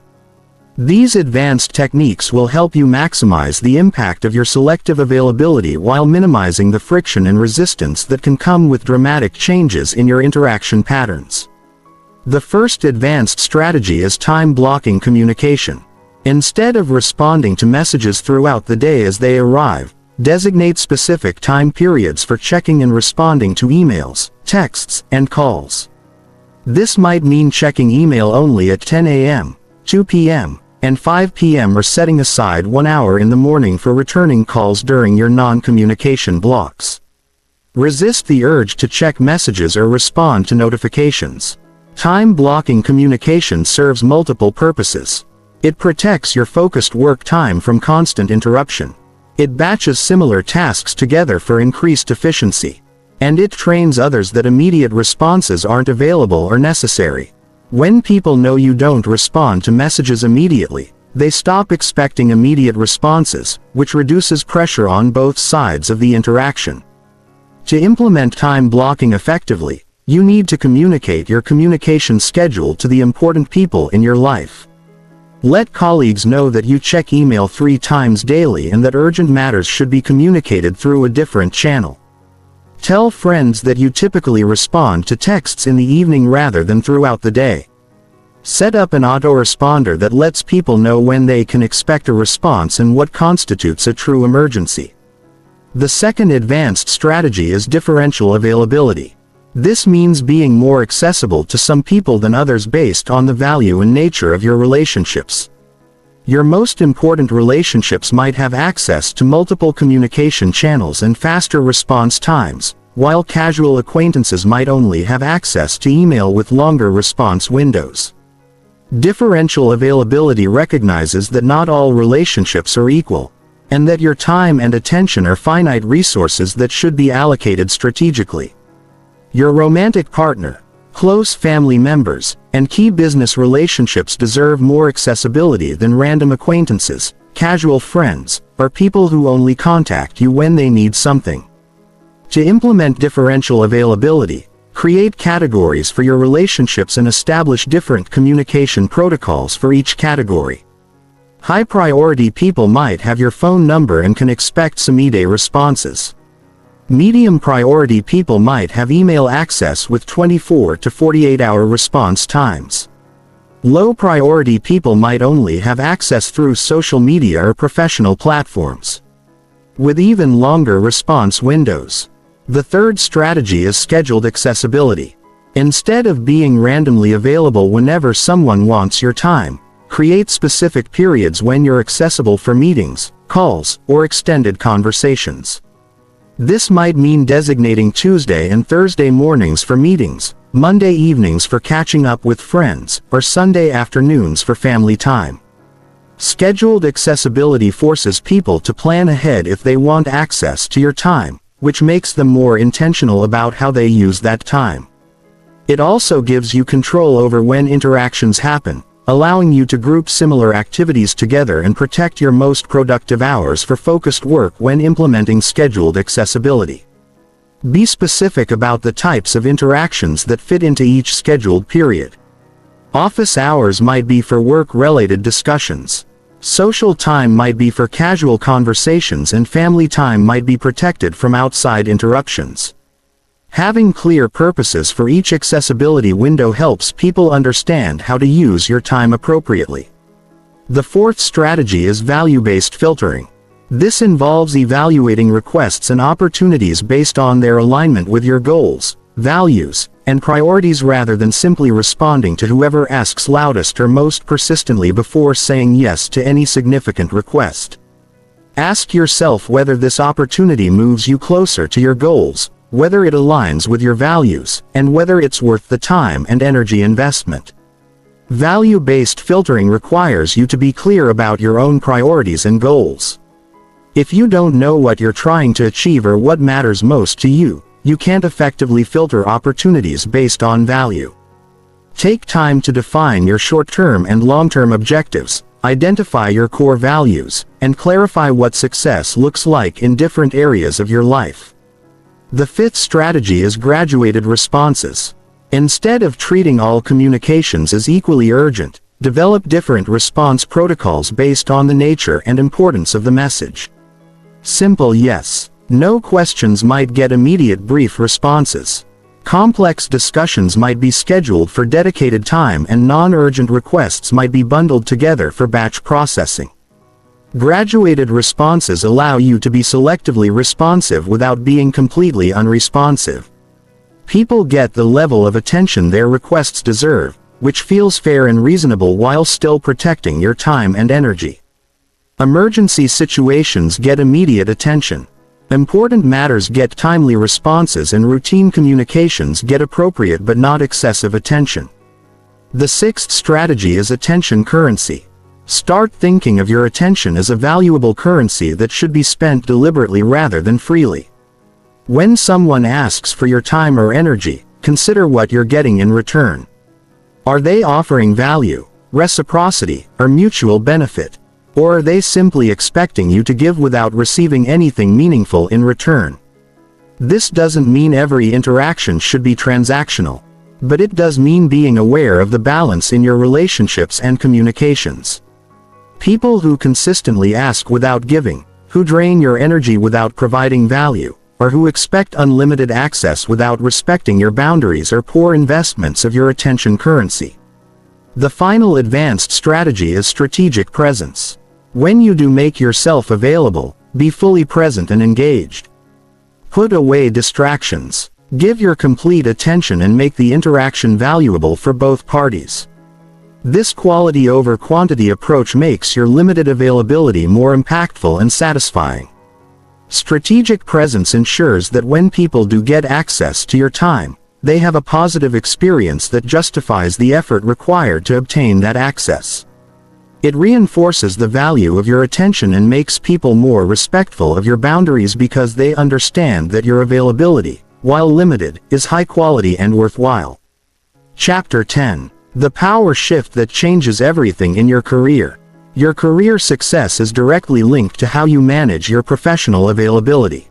These advanced techniques will help you maximize the impact of your selective availability while minimizing the friction and resistance that can come with dramatic changes in your interaction patterns. The first advanced strategy is time-blocking communication. Instead of responding to messages throughout the day as they arrive, designate specific time periods for checking and responding to emails, texts, and calls. This might mean checking email only at 10 a.m., 2 p.m., and 5 p.m. or setting aside 1 hour in the morning for returning calls during your non-communication blocks. Resist the urge to check messages or respond to notifications. Time-blocking communication serves multiple purposes. It protects your focused work time from constant interruption. It batches similar tasks together for increased efficiency. And it trains others that immediate responses aren't available or necessary. When people know you don't respond to messages immediately, they stop expecting immediate responses, which reduces pressure on both sides of the interaction. To implement time blocking effectively, you need to communicate your communication schedule to the important people in your life. Let colleagues know that you check email 3 times daily and that urgent matters should be communicated through a different channel. Tell friends that you typically respond to texts in the evening rather than throughout the day. Set up an autoresponder that lets people know when they can expect a response and what constitutes a true emergency. The second advanced strategy is differential availability. This means being more accessible to some people than others based on the value and nature of your relationships. Your most important relationships might have access to multiple communication channels and faster response times, while casual acquaintances might only have access to email with longer response windows. Differential availability recognizes that not all relationships are equal, and that your time and attention are finite resources that should be allocated strategically. Your romantic partner, close family members, and key business relationships deserve more accessibility than random acquaintances, casual friends, or people who only contact you when they need something. To implement differential availability, create categories for your relationships and establish different communication protocols for each category. High-priority people might have your phone number and can expect some immediate responses. Medium-priority people might have email access with 24 to 48-hour response times. Low-priority people might only have access through social media or professional platforms, with even longer response windows. The third strategy is scheduled accessibility. Instead of being randomly available whenever someone wants your time, create specific periods when you're accessible for meetings, calls, or extended conversations. This might mean designating Tuesday and Thursday mornings for meetings, Monday evenings for catching up with friends, or Sunday afternoons for family time. Scheduled accessibility forces people to plan ahead if they want access to your time, which makes them more intentional about how they use that time. It also gives you control over when interactions happen, allowing you to group similar activities together and protect your most productive hours for focused work when implementing scheduled accessibility. Be specific about the types of interactions that fit into each scheduled period. Office hours might be for work-related discussions. Social time might be for casual conversations, and family time might be protected from outside interruptions. Having clear purposes for each accessibility window helps people understand how to use your time appropriately. The fourth strategy is value-based filtering. This involves evaluating requests and opportunities based on their alignment with your goals, values, and priorities rather than simply responding to whoever asks loudest or most persistently before saying yes to any significant request. Ask yourself whether this opportunity moves you closer to your goals, whether it aligns with your values, and whether it's worth the time and energy investment. Value-based filtering requires you to be clear about your own priorities and goals. If you don't know what you're trying to achieve or what matters most to you, you can't effectively filter opportunities based on value. Take time to define your short-term and long-term objectives, identify your core values, and clarify what success looks like in different areas of your life. The fifth strategy is graduated responses. Instead of treating all communications as equally urgent, develop different response protocols based on the nature and importance of the message. Simple yes, no questions might get immediate brief responses. Complex discussions might be scheduled for dedicated time, and non-urgent requests might be bundled together for batch processing. Graduated responses allow you to be selectively responsive without being completely unresponsive. People get the level of attention their requests deserve, which feels fair and reasonable while still protecting your time and energy. Emergency situations get immediate attention. Important matters get timely responses, and routine communications get appropriate but not excessive attention. The sixth strategy is attention currency. Start thinking of your attention as a valuable currency that should be spent deliberately rather than freely. When someone asks for your time or energy, consider what you're getting in return. Are they offering value, reciprocity, or mutual benefit? Or are they simply expecting you to give without receiving anything meaningful in return? This doesn't mean every interaction should be transactional, but it does mean being aware of the balance in your relationships and communications. People who consistently ask without giving, who drain your energy without providing value, or who expect unlimited access without respecting your boundaries are poor investments of your attention currency. The final advanced strategy is strategic presence. When you do make yourself available, be fully present and engaged. Put away distractions. Give your complete attention and make the interaction valuable for both parties. This quality over quantity approach makes your limited availability more impactful and satisfying. Strategic presence ensures that when people do get access to your time, they have a positive experience that justifies the effort required to obtain that access. It reinforces the value of your attention and makes people more respectful of your boundaries because they understand that your availability, while limited, is high quality and worthwhile. Chapter 10. The power shift that changes everything in your career. Your career success is directly linked to how you manage your professional availability.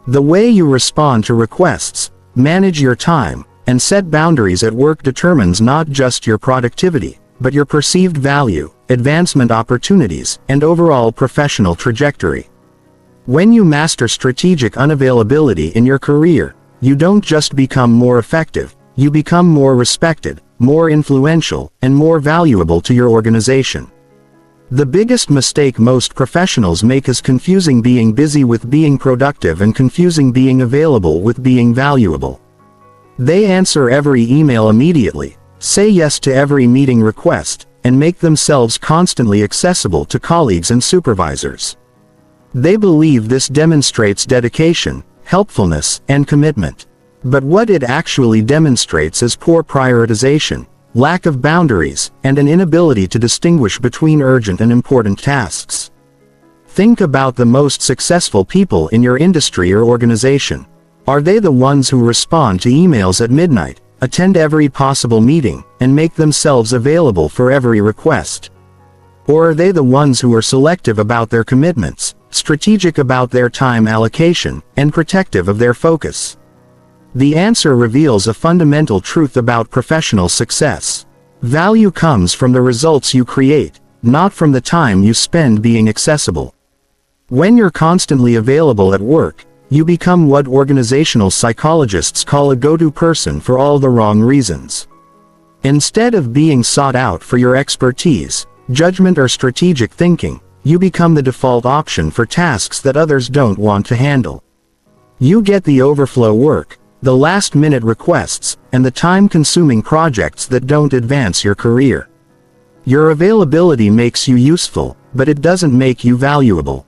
The way you respond to requests, manage your time, and set boundaries at work determines not just your productivity, but your perceived value, advancement opportunities, and overall professional trajectory. When you master strategic unavailability in your career, you don't just become more effective, you become more respected, more influential, and more valuable to your organization. The biggest mistake most professionals make is confusing being busy with being productive and confusing being available with being valuable. They answer every email immediately, say yes to every meeting request, and make themselves constantly accessible to colleagues and supervisors. They believe this demonstrates dedication, helpfulness, and commitment. But what it actually demonstrates is poor prioritization, lack of boundaries, and an inability to distinguish between urgent and important tasks. Think about the most successful people in your industry or organization. Are they the ones who respond to emails at midnight, attend every possible meeting, and make themselves available for every request? Or are they the ones who are selective about their commitments, strategic about their time allocation, and protective of their focus? The answer reveals a fundamental truth about professional success. Value comes from the results you create, not from the time you spend being accessible. When you're constantly available at work, you become what organizational psychologists call a go-to person for all the wrong reasons. Instead of being sought out for your expertise, judgment, or strategic thinking, you become the default option for tasks that others don't want to handle. You get the overflow work, the last-minute requests, and the time-consuming projects that don't advance your career. Your availability makes you useful, but it doesn't make you valuable.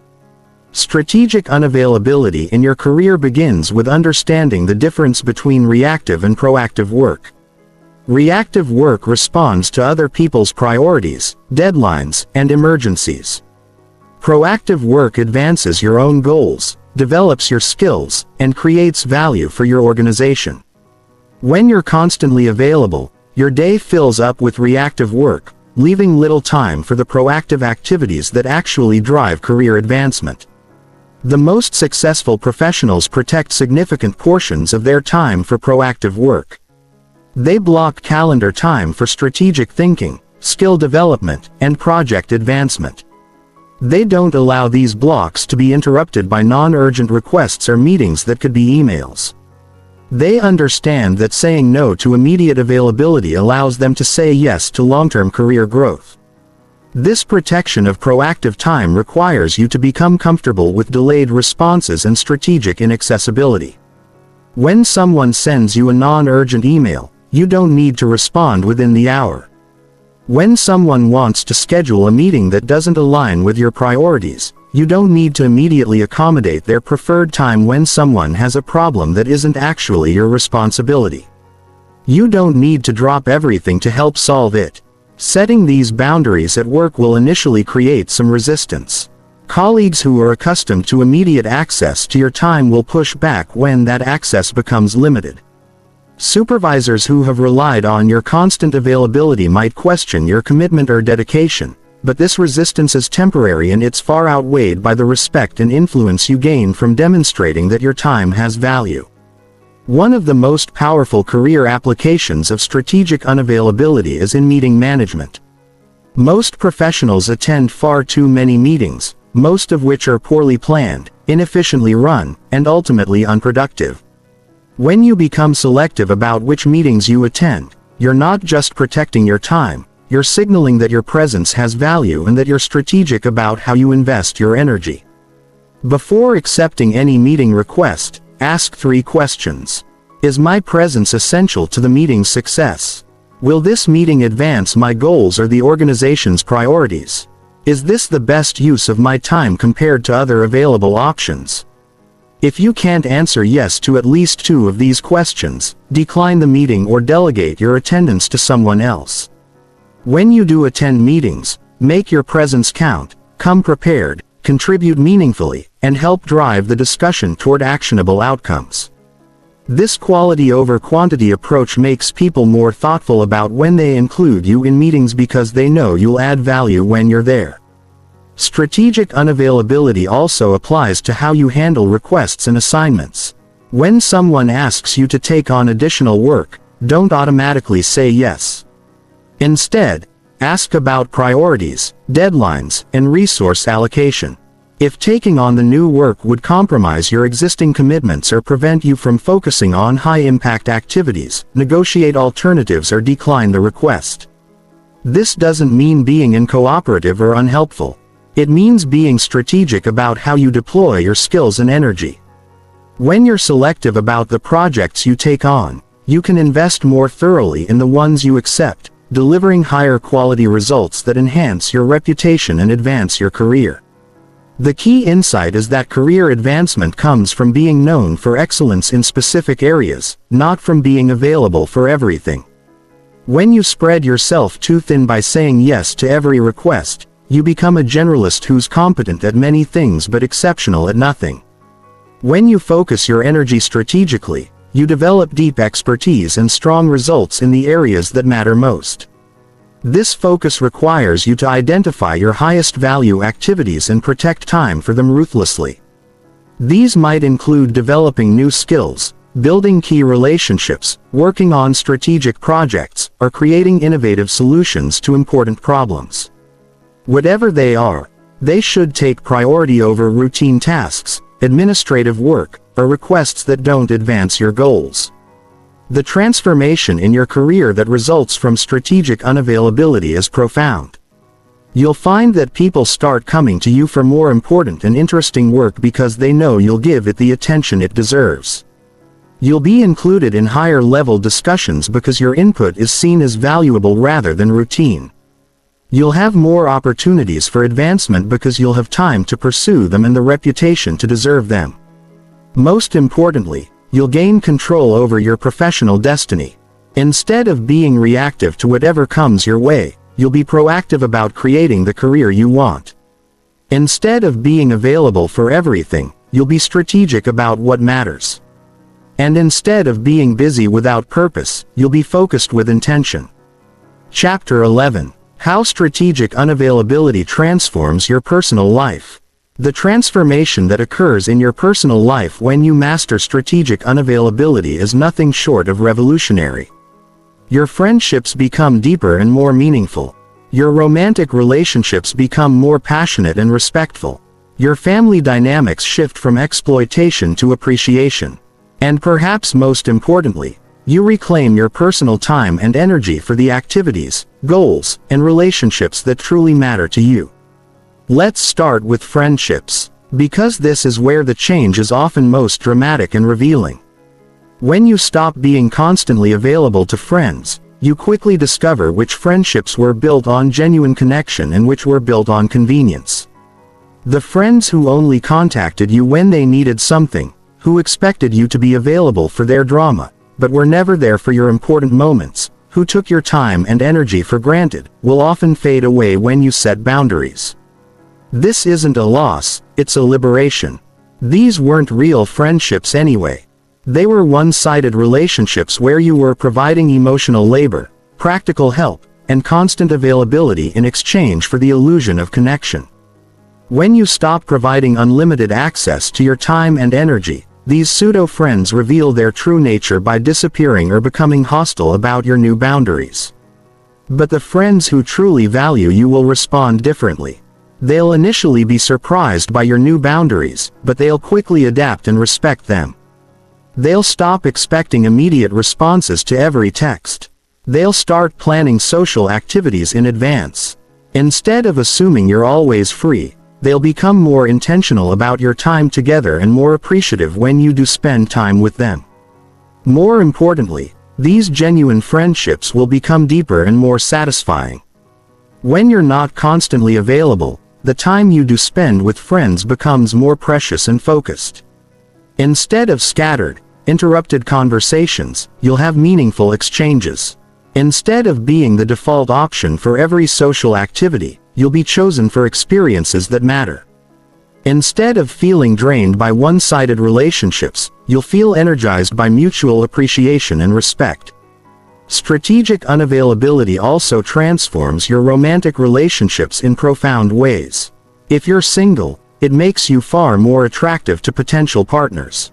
Strategic unavailability in your career begins with understanding the difference between reactive and proactive work. Reactive work responds to other people's priorities, deadlines, and emergencies. Proactive work advances your own goals, develops your skills, and creates value for your organization. When you're constantly available, your day fills up with reactive work, leaving little time for the proactive activities that actually drive career advancement. The most successful professionals protect significant portions of their time for proactive work. They block calendar time for strategic thinking, skill development, and project advancement. They don't allow these blocks to be interrupted by non-urgent requests or meetings that could be emails. They understand that saying no to immediate availability allows them to say yes to long-term career growth. This protection of proactive time requires you to become comfortable with delayed responses and strategic inaccessibility. When someone sends you a non-urgent email, you don't need to respond within the hour. When someone wants to schedule a meeting that doesn't align with your priorities, you don't need to immediately accommodate their preferred time when someone has a problem that isn't actually your responsibility. You don't need to drop everything to help solve it. Setting these boundaries at work will initially create some resistance. Colleagues who are accustomed to immediate access to your time will push back when that access becomes limited. Supervisors who have relied on your constant availability might question your commitment or dedication, but this resistance is temporary and it's far outweighed by the respect and influence you gain from demonstrating that your time has value. One of the most powerful career applications of strategic unavailability is in meeting management. Most professionals attend far too many meetings, most of which are poorly planned, inefficiently run, and ultimately unproductive. When you become selective about which meetings you attend, you're not just protecting your time, you're signaling that your presence has value and that you're strategic about how you invest your energy. Before accepting any meeting request, ask 3 questions. Is my presence essential to the meeting's success? Will this meeting advance my goals or the organization's priorities? Is this the best use of my time compared to other available options? If you can't answer yes to at least 2 of these questions, decline the meeting or delegate your attendance to someone else. When you do attend meetings, make your presence count, come prepared, contribute meaningfully, and help drive the discussion toward actionable outcomes. This quality over quantity approach makes people more thoughtful about when they include you in meetings because they know you'll add value when you're there. Strategic unavailability also applies to how you handle requests and assignments. When someone asks you to take on additional work, don't automatically say yes. Instead, ask about priorities, deadlines, and resource allocation. If taking on the new work would compromise your existing commitments or prevent you from focusing on high-impact activities, negotiate alternatives or decline the request. This doesn't mean being uncooperative or unhelpful. It means being strategic about how you deploy your skills and energy. When you're selective about the projects you take on, you can invest more thoroughly in the ones you accept, delivering higher quality results that enhance your reputation and advance your career. The key insight is that career advancement comes from being known for excellence in specific areas, not from being available for everything. When you spread yourself too thin by saying yes to every request, you become a generalist who's competent at many things but exceptional at nothing. When you focus your energy strategically, you develop deep expertise and strong results in the areas that matter most. This focus requires you to identify your highest value activities and protect time for them ruthlessly. These might include developing new skills, building key relationships, working on strategic projects, or creating innovative solutions to important problems. Whatever they are, they should take priority over routine tasks, administrative work, or requests that don't advance your goals. The transformation in your career that results from strategic unavailability is profound. You'll find that people start coming to you for more important and interesting work because they know you'll give it the attention it deserves. You'll be included in higher-level discussions because your input is seen as valuable rather than routine. You'll have more opportunities for advancement because you'll have time to pursue them and the reputation to deserve them. Most importantly, you'll gain control over your professional destiny. Instead of being reactive to whatever comes your way, you'll be proactive about creating the career you want. Instead of being available for everything, you'll be strategic about what matters. And instead of being busy without purpose, you'll be focused with intention. Chapter 11. How strategic unavailability transforms your personal life. The transformation that occurs in your personal life when you master strategic unavailability is nothing short of revolutionary. Your friendships become deeper and more meaningful. Your romantic relationships become more passionate and respectful. Your family dynamics shift from exploitation to appreciation. And perhaps most importantly, you reclaim your personal time and energy for the activities, goals, and relationships that truly matter to you. Let's start with friendships, because this is where the change is often most dramatic and revealing. When you stop being constantly available to friends, you quickly discover which friendships were built on genuine connection and which were built on convenience. The friends who only contacted you when they needed something, who expected you to be available for their drama, but were never there for your important moments, who took your time and energy for granted, will often fade away when you set boundaries. This isn't a loss, it's a liberation. These weren't real friendships anyway. They were one-sided relationships where you were providing emotional labor, practical help, and constant availability in exchange for the illusion of connection. When you stop providing unlimited access to your time and energy, these pseudo-friends reveal their true nature by disappearing or becoming hostile about your new boundaries. But the friends who truly value you will respond differently. They'll initially be surprised by your new boundaries, but they'll quickly adapt and respect them. They'll stop expecting immediate responses to every text. They'll start planning social activities in advance. Instead of assuming you're always free, they'll become more intentional about your time together and more appreciative when you do spend time with them. More importantly, these genuine friendships will become deeper and more satisfying. When you're not constantly available, the time you do spend with friends becomes more precious and focused. Instead of scattered, interrupted conversations, you'll have meaningful exchanges. Instead of being the default option for every social activity, you'll be chosen for experiences that matter. Instead of feeling drained by one-sided relationships, you'll feel energized by mutual appreciation and respect. Strategic unavailability also transforms your romantic relationships in profound ways. If you're single, it makes you far more attractive to potential partners.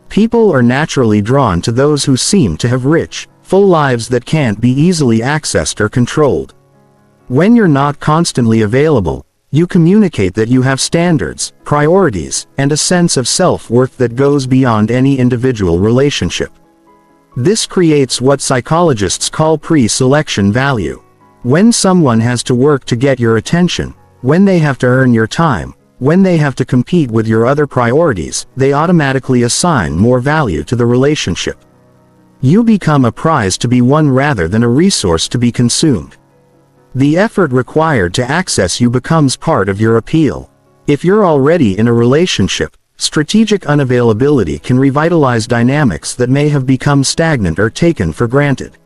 People are naturally drawn to those who seem to have rich, full lives that can't be easily accessed or controlled. When you're not constantly available, you communicate that you have standards, priorities, and a sense of self-worth that goes beyond any individual relationship. This creates what psychologists call pre-selection value. When someone has to work to get your attention, when they have to earn your time, when they have to compete with your other priorities, they automatically assign more value to the relationship. You become a prize to be won rather than a resource to be consumed. The effort required to access you becomes part of your appeal. If you're already in a relationship, strategic unavailability can revitalize dynamics that may have become stagnant or taken for granted.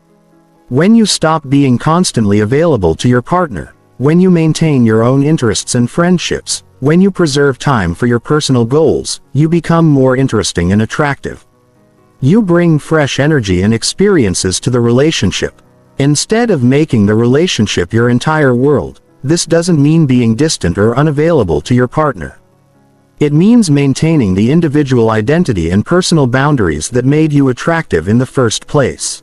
When you stop being constantly available to your partner, when you maintain your own interests and friendships, when you preserve time for your personal goals, you become more interesting and attractive. You bring fresh energy and experiences to the relationship. Instead of making the relationship your entire world, this doesn't mean being distant or unavailable to your partner. It means maintaining the individual identity and personal boundaries that made you attractive in the first place.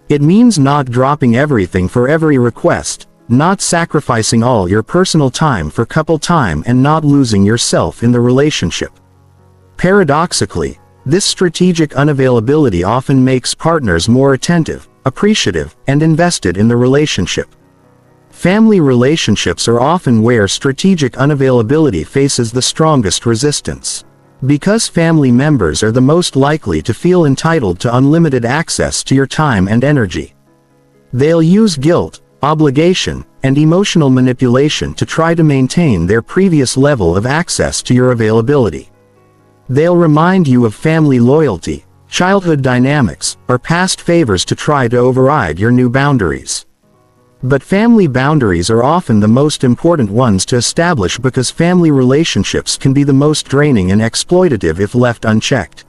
It means not dropping everything for every request, not sacrificing all your personal time for couple time, and not losing yourself in the relationship. Paradoxically, this strategic unavailability often makes partners more attentive, appreciative, and invested in the relationship. Family relationships are often where strategic unavailability faces the strongest resistance. Because family members are the most likely to feel entitled to unlimited access to your time and energy. They'll use guilt, obligation, and emotional manipulation to try to maintain their previous level of access to your availability. They'll remind you of family loyalty, childhood dynamics, or past favors to try to override your new boundaries. But family boundaries are often the most important ones to establish because family relationships can be the most draining and exploitative if left unchecked.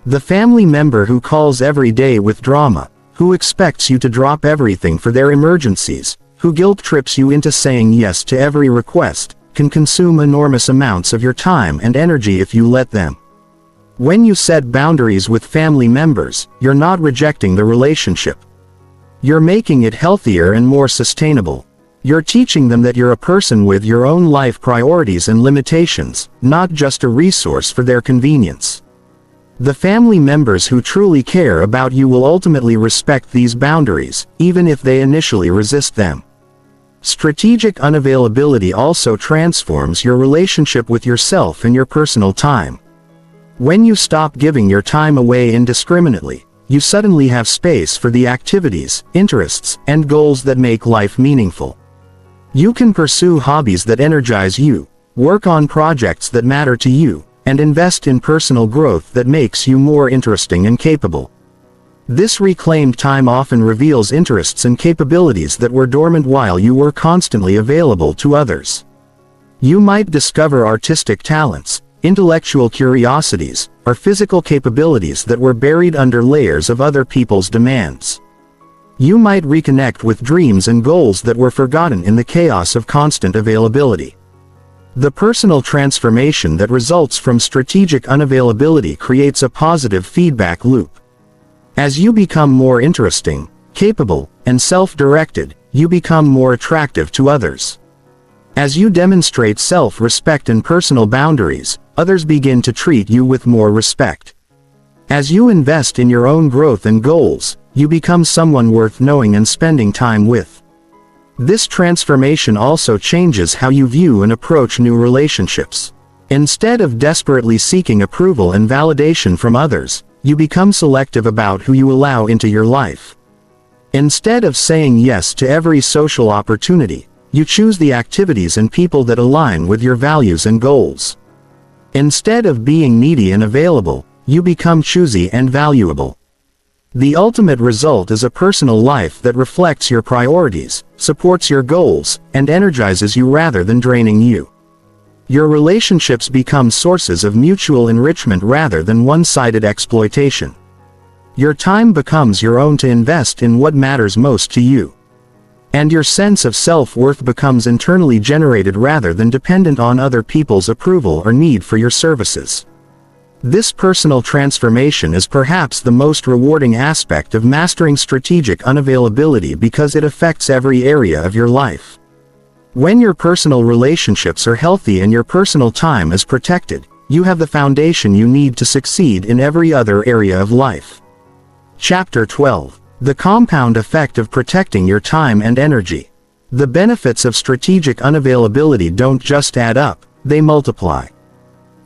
The family member who calls every day with drama, who expects you to drop everything for their emergencies, who guilt trips you into saying yes to every request, can consume enormous amounts of your time and energy if you let them. When you set boundaries with family members, you're not rejecting the relationship. You're making it healthier and more sustainable. You're teaching them that you're a person with your own life priorities and limitations, not just a resource for their convenience. The family members who truly care about you will ultimately respect these boundaries, even if they initially resist them. Strategic unavailability also transforms your relationship with yourself and your personal time. When you stop giving your time away indiscriminately, you suddenly have space for the activities, interests, and goals that make life meaningful. You can pursue hobbies that energize you, work on projects that matter to you, and invest in personal growth that makes you more interesting and capable. This reclaimed time often reveals interests and capabilities that were dormant while you were constantly available to others. You might discover artistic talents, intellectual curiosities, or physical capabilities that were buried under layers of other people's demands. You might reconnect with dreams and goals that were forgotten in the chaos of constant availability. The personal transformation that results from strategic unavailability creates a positive feedback loop. As you become more interesting, capable, and self-directed, you become more attractive to others. As you demonstrate self-respect and personal boundaries, others begin to treat you with more respect. As you invest in your own growth and goals, you become someone worth knowing and spending time with. This transformation also changes how you view and approach new relationships. Instead of desperately seeking approval and validation from others, you become selective about who you allow into your life. Instead of saying yes to every social opportunity, you choose the activities and people that align with your values and goals. Instead of being needy and available, you become choosy and valuable. The ultimate result is a personal life that reflects your priorities, supports your goals, and energizes you rather than draining you. Your relationships become sources of mutual enrichment rather than one-sided exploitation. Your time becomes your own to invest in what matters most to you. And your sense of self-worth becomes internally generated rather than dependent on other people's approval or need for your services. This personal transformation is perhaps the most rewarding aspect of mastering strategic unavailability because it affects every area of your life. When your personal relationships are healthy and your personal time is protected, you have the foundation you need to succeed in every other area of life. Chapter 12. The compound effect of protecting your time and energy. The benefits of strategic unavailability don't just add up, they multiply.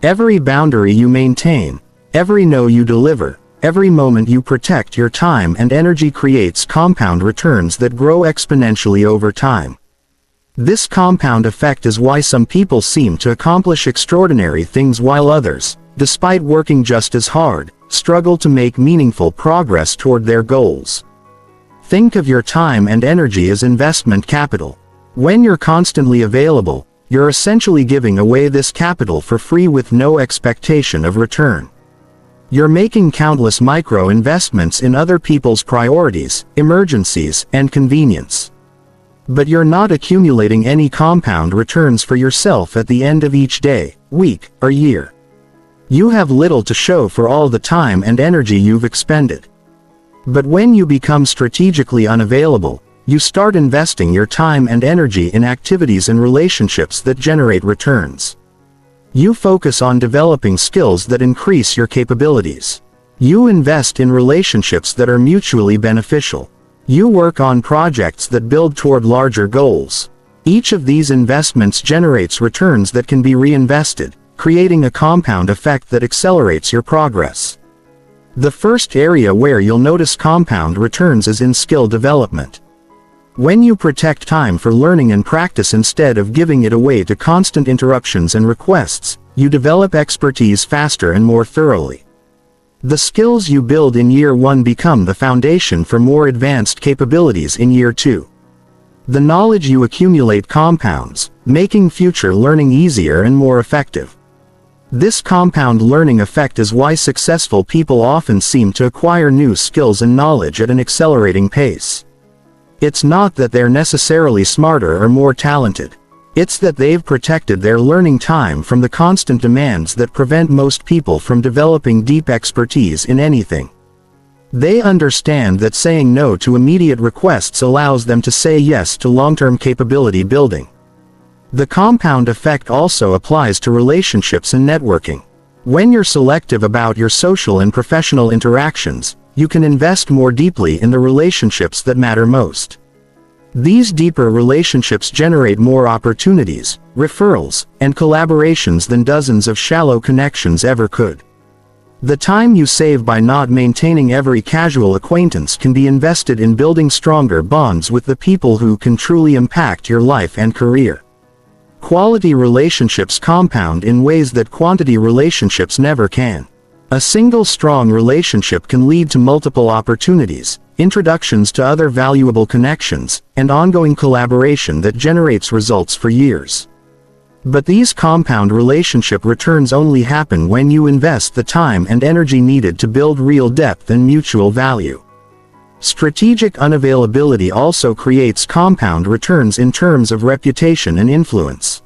Every boundary you maintain, every no you deliver, every moment you protect your time and energy creates compound returns that grow exponentially over time. This compound effect is why some people seem to accomplish extraordinary things while others, despite working just as hard, struggle to make meaningful progress toward their goals. Think of your time and energy as investment capital. When you're constantly available, you're essentially giving away this capital for free with no expectation of return. You're making countless micro-investments in other people's priorities, emergencies, and convenience. But you're not accumulating any compound returns for yourself at the end of each day, week, or year. You have little to show for all the time and energy you've expended. But when you become strategically unavailable, you start investing your time and energy in activities and relationships that generate returns. You focus on developing skills that increase your capabilities. You invest in relationships that are mutually beneficial. You work on projects that build toward larger goals. Each of these investments generates returns that can be reinvested, creating a compound effect that accelerates your progress. The first area where you'll notice compound returns is in skill development. When you protect time for learning and practice instead of giving it away to constant interruptions and requests, you develop expertise faster and more thoroughly. The skills you build in year 1 become the foundation for more advanced capabilities in year 2. The knowledge you accumulate compounds, making future learning easier and more effective. This compound learning effect is why successful people often seem to acquire new skills and knowledge at an accelerating pace. It's not that they're necessarily smarter or more talented. It's that they've protected their learning time from the constant demands that prevent most people from developing deep expertise in anything. They understand that saying no to immediate requests allows them to say yes to long-term capability building. The compound effect also applies to relationships and networking. When you're selective about your social and professional interactions, you can invest more deeply in the relationships that matter most. These deeper relationships generate more opportunities, referrals, and collaborations than dozens of shallow connections ever could. The time you save by not maintaining every casual acquaintance can be invested in building stronger bonds with the people who can truly impact your life and career. Quality relationships compound in ways that quantity relationships never can. A single strong relationship can lead to multiple opportunities, introductions to other valuable connections, and ongoing collaboration that generates results for years. But these compound relationship returns only happen when you invest the time and energy needed to build real depth and mutual value. Strategic unavailability also creates compound returns in terms of reputation and influence.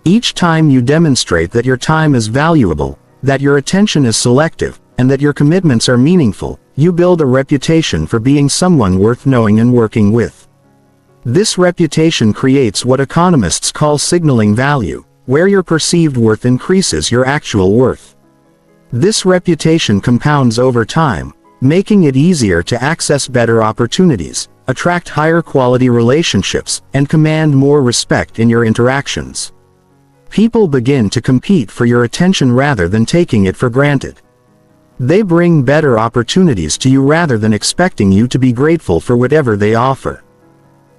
Each time you demonstrate that your time is valuable, that your attention is selective, and that your commitments are meaningful, you build a reputation for being someone worth knowing and working with. This reputation creates what economists call signaling value, where your perceived worth increases your actual worth. This reputation compounds over time, making it easier to access better opportunities, attract higher quality relationships, and command more respect in your interactions. People begin to compete for your attention rather than taking it for granted. They bring better opportunities to you rather than expecting you to be grateful for whatever they offer.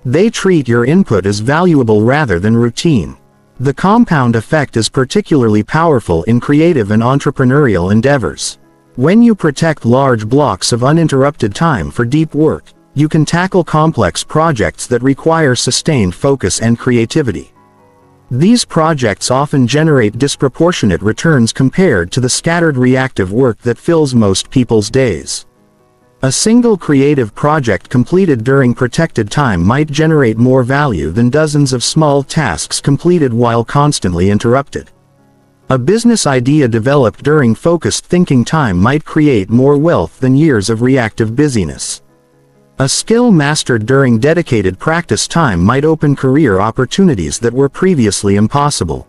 They treat your input as valuable rather than routine. The compound effect is particularly powerful in creative and entrepreneurial endeavors. When you protect large blocks of uninterrupted time for deep work, you can tackle complex projects that require sustained focus and creativity. These projects often generate disproportionate returns compared to the scattered reactive work that fills most people's days. A single creative project completed during protected time might generate more value than dozens of small tasks completed while constantly interrupted. A business idea developed during focused thinking time might create more wealth than years of reactive busyness. A skill mastered during dedicated practice time might open career opportunities that were previously impossible.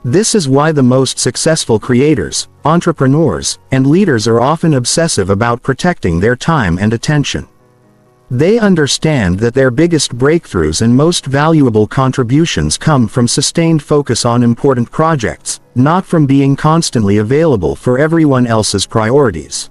This is why the most successful creators, entrepreneurs, and leaders are often obsessive about protecting their time and attention. They understand that their biggest breakthroughs and most valuable contributions come from sustained focus on important projects, not from being constantly available for everyone else's priorities.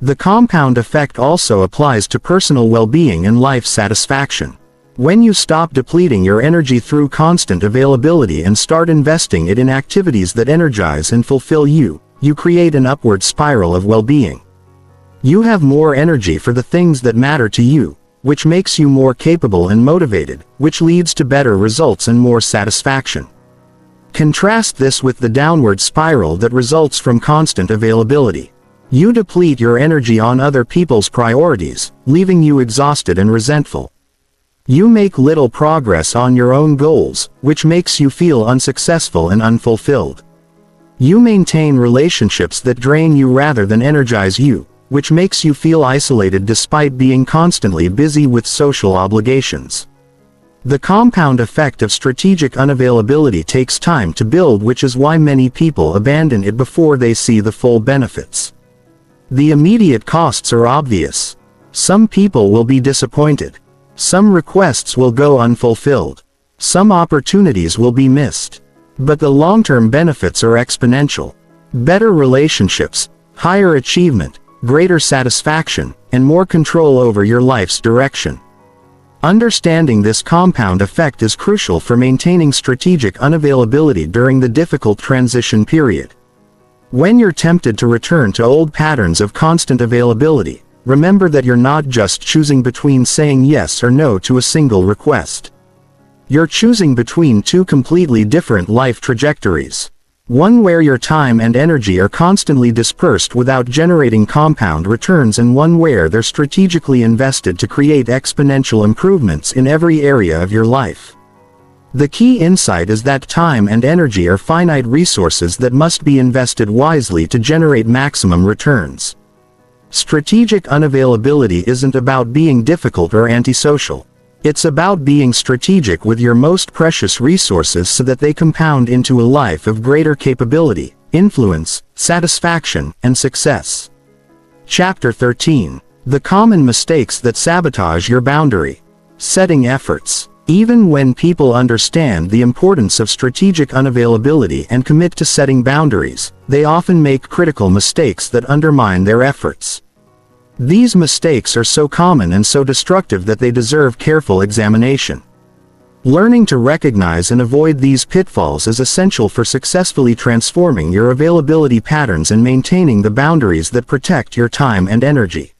The compound effect also applies to personal well-being and life satisfaction. When you stop depleting your energy through constant availability and start investing it in activities that energize and fulfill you, you create an upward spiral of well-being. You have more energy for the things that matter to you, which makes you more capable and motivated, which leads to better results and more satisfaction. Contrast this with the downward spiral that results from constant availability. You deplete your energy on other people's priorities, leaving you exhausted and resentful. You make little progress on your own goals, which makes you feel unsuccessful and unfulfilled. You maintain relationships that drain you rather than energize you, which makes you feel isolated despite being constantly busy with social obligations. The compound effect of strategic unavailability takes time to build, which is why many people abandon it before they see the full benefits. The immediate costs are obvious. Some people will be disappointed. Some requests will go unfulfilled. Some opportunities will be missed. But the long-term benefits are exponential. Better relationships, higher achievement, greater satisfaction, and more control over your life's direction. Understanding this compound effect is crucial for maintaining strategic unavailability during the difficult transition period. When you're tempted to return to old patterns of constant availability, remember that you're not just choosing between saying yes or no to a single request. You're choosing between two completely different life trajectories. One where your time and energy are constantly dispersed without generating compound returns, and one where they're strategically invested to create exponential improvements in every area of your life. The key insight is that time and energy are finite resources that must be invested wisely to generate maximum returns. Strategic unavailability isn't about being difficult or antisocial. It's about being strategic with your most precious resources so that they compound into a life of greater capability, influence, satisfaction, and success. Chapter 13. The common mistakes that sabotage your boundary. Setting efforts. Even when people understand the importance of strategic unavailability and commit to setting boundaries, they often make critical mistakes that undermine their efforts. These mistakes are so common and so destructive that they deserve careful examination. Learning to recognize and avoid these pitfalls is essential for successfully transforming your availability patterns and maintaining the boundaries that protect your time and energy.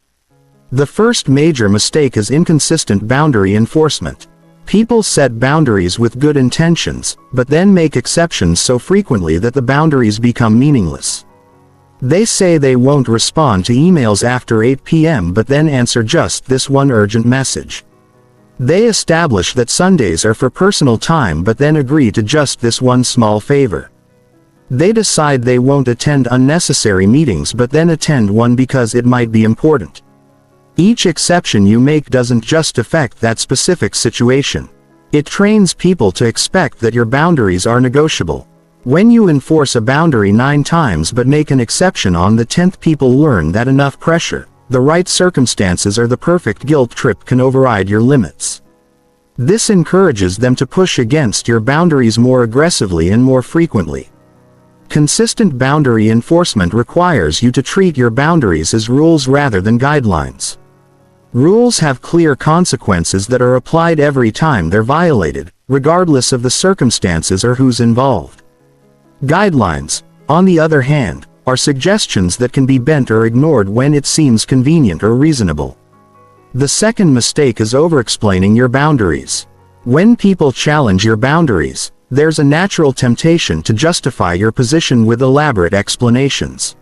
The first major mistake is inconsistent boundary enforcement. People set boundaries with good intentions, but then make exceptions so frequently that the boundaries become meaningless. They say they won't respond to emails after 8 p.m. but then answer just this one urgent message. They establish that Sundays are for personal time but then agree to just this one small favor. They decide they won't attend unnecessary meetings but then attend one because it might be important. Each exception you make doesn't just affect that specific situation. It trains people to expect that your boundaries are negotiable. When you enforce a boundary 9 times but make an exception on the 10th, people learn that enough pressure, the right circumstances or the perfect guilt trip can override your limits. This encourages them to push against your boundaries more aggressively and more frequently. Consistent boundary enforcement requires you to treat your boundaries as rules rather than guidelines. Rules have clear consequences that are applied every time they're violated, regardless of the circumstances or who's involved. Guidelines, on the other hand, are suggestions that can be bent or ignored when it seems convenient or reasonable. The second mistake is over-explaining your boundaries. When people challenge your boundaries, there's a natural temptation to justify your position with elaborate explanations.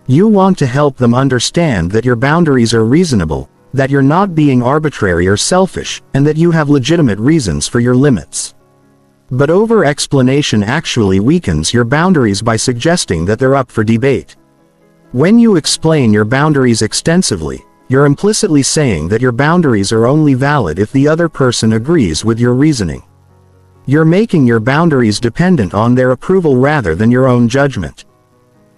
You want to help them understand that your boundaries are reasonable, that you're not being arbitrary or selfish, and that you have legitimate reasons for your limits. But over-explanation actually weakens your boundaries by suggesting that they're up for debate. When you explain your boundaries extensively, you're implicitly saying that your boundaries are only valid if the other person agrees with your reasoning. You're making your boundaries dependent on their approval rather than your own judgment.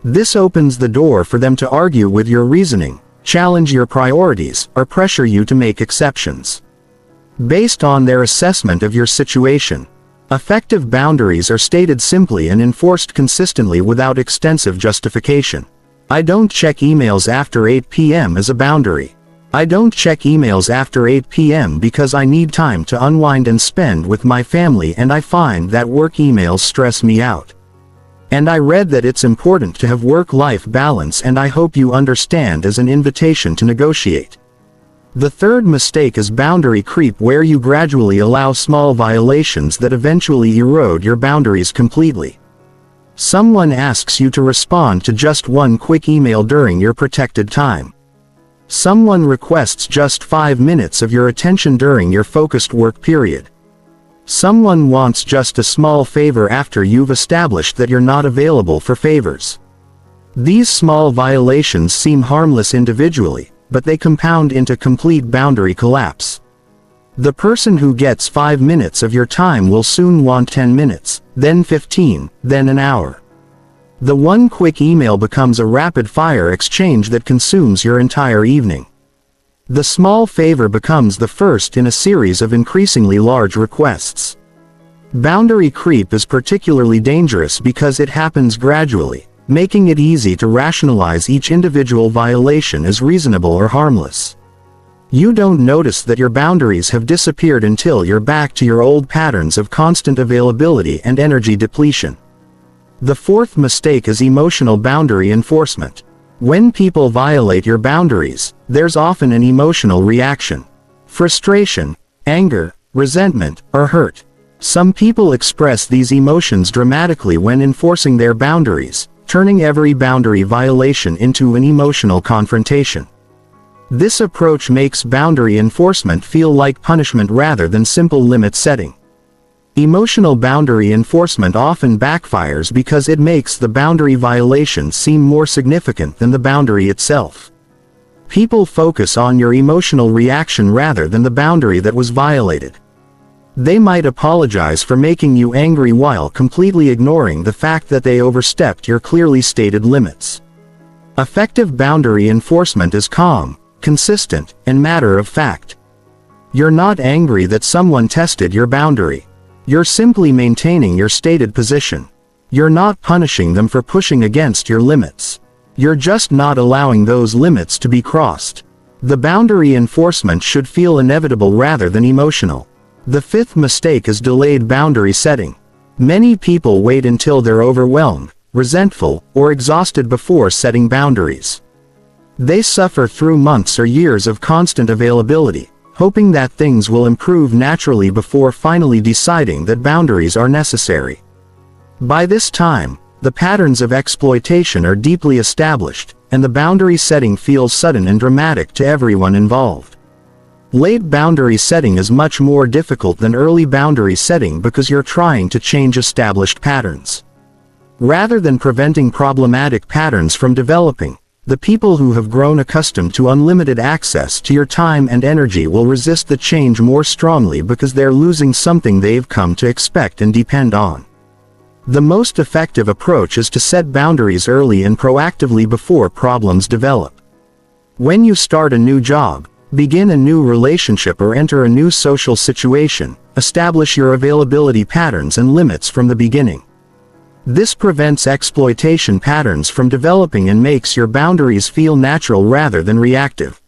This opens the door for them to argue with your reasoning, challenge your priorities, or pressure you to make exceptions. Based on their assessment of your situation, effective boundaries are stated simply and enforced consistently without extensive justification. I don't check emails after 8 p.m. is a boundary. I don't check emails after 8 p.m. because I need time to unwind and spend with my family, and I find that work emails stress me out. And I read that it's important to have work-life balance, and I hope you understand, as an invitation to negotiate. The third mistake is boundary creep, where you gradually allow small violations that eventually erode your boundaries completely. Someone asks you to respond to just one quick email during your protected time. Someone requests just 5 minutes of your attention during your focused work period. Someone wants just a small favor after you've established that you're not available for favors. These small violations seem harmless individually, but they compound into complete boundary collapse. The person who gets 5 minutes of your time will soon want 10 minutes, then 15, then an hour. The one quick email becomes a rapid-fire exchange that consumes your entire evening. The small favor becomes the first in a series of increasingly large requests. Boundary creep is particularly dangerous because it happens gradually, making it easy to rationalize each individual violation as reasonable or harmless. You don't notice that your boundaries have disappeared until you're back to your old patterns of constant availability and energy depletion. The fourth mistake is emotional boundary enforcement. When people violate your boundaries, there's often an emotional reaction. Frustration, anger, resentment, or hurt. Some people express these emotions dramatically when enforcing their boundaries, turning every boundary violation into an emotional confrontation. This approach makes boundary enforcement feel like punishment rather than simple limit setting. Emotional boundary enforcement often backfires because it makes the boundary violation seem more significant than the boundary itself. People focus on your emotional reaction rather than the boundary that was violated. They might apologize for making you angry while completely ignoring the fact that they overstepped your clearly stated limits. Effective boundary enforcement is calm, consistent, and matter of fact. You're not angry that someone tested your boundary. You're simply maintaining your stated position. You're not punishing them for pushing against your limits. You're just not allowing those limits to be crossed. The boundary enforcement should feel inevitable rather than emotional. The fifth mistake is delayed boundary setting. Many people wait until they're overwhelmed, resentful, or exhausted before setting boundaries. They suffer through months or years of constant availability, hoping that things will improve naturally before finally deciding that boundaries are necessary. By this time, the patterns of exploitation are deeply established, and the boundary setting feels sudden and dramatic to everyone involved. Late boundary setting is much more difficult than early boundary setting because you're trying to change established patterns. Rather than preventing problematic patterns from developing, the people who have grown accustomed to unlimited access to your time and energy will resist the change more strongly because they're losing something they've come to expect and depend on. The most effective approach is to set boundaries early and proactively before problems develop. When you start a new job, begin a new relationship, or enter a new social situation, establish your availability patterns and limits from the beginning. This prevents exploitation patterns from developing and makes your boundaries feel natural rather than reactive.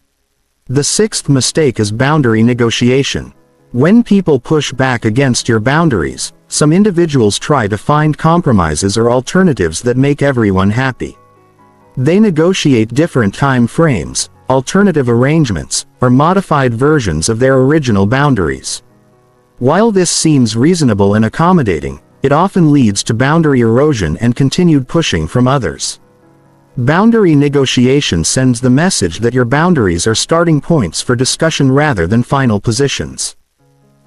The sixth mistake is boundary negotiation. When people push back against your boundaries, some individuals try to find compromises or alternatives that make everyone happy. They negotiate different time frames, alternative arrangements, or modified versions of their original boundaries. While this seems reasonable and accommodating, it often leads to boundary erosion and continued pushing from others. Boundary negotiation sends the message that your boundaries are starting points for discussion rather than final positions.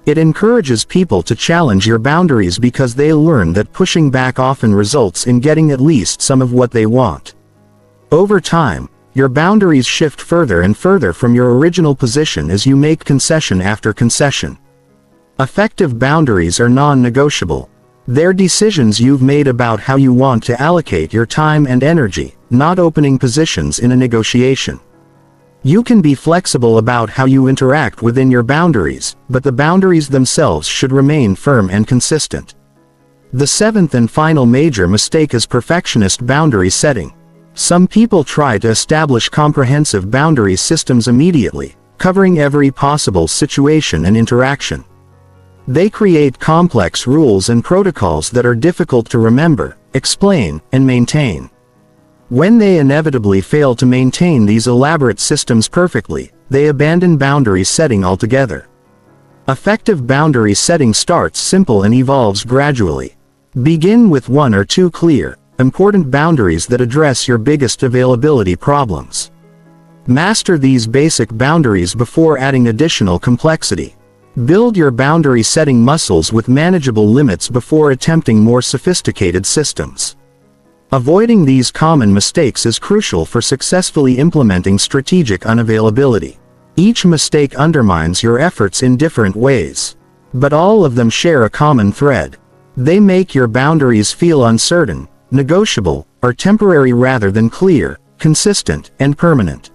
It encourages people to challenge your boundaries because they learn that pushing back often results in getting at least some of what they want. Over time, your boundaries shift further and further from your original position as you make concession after concession. Effective boundaries are non-negotiable. They're decisions you've made about how you want to allocate your time and energy, not opening positions in a negotiation. You can be flexible about how you interact within your boundaries, but the boundaries themselves should remain firm and consistent. The seventh and final major mistake is perfectionist boundary setting. Some people try to establish comprehensive boundary systems immediately, covering every possible situation and interaction. They create complex rules and protocols that are difficult to remember, explain, and maintain. When they inevitably fail to maintain these elaborate systems perfectly, they abandon boundary setting altogether. Effective boundary setting starts simple and evolves gradually. Begin with one or two clear, important boundaries that address your biggest availability problems. Master these basic boundaries before adding additional complexity. Build your boundary setting muscles with manageable limits before attempting more sophisticated systems. Avoiding these common mistakes is crucial for successfully implementing strategic unavailability. Each mistake undermines your efforts in different ways, but all of them share a common thread. They make your boundaries feel uncertain, negotiable, or temporary rather than clear, consistent, and permanent.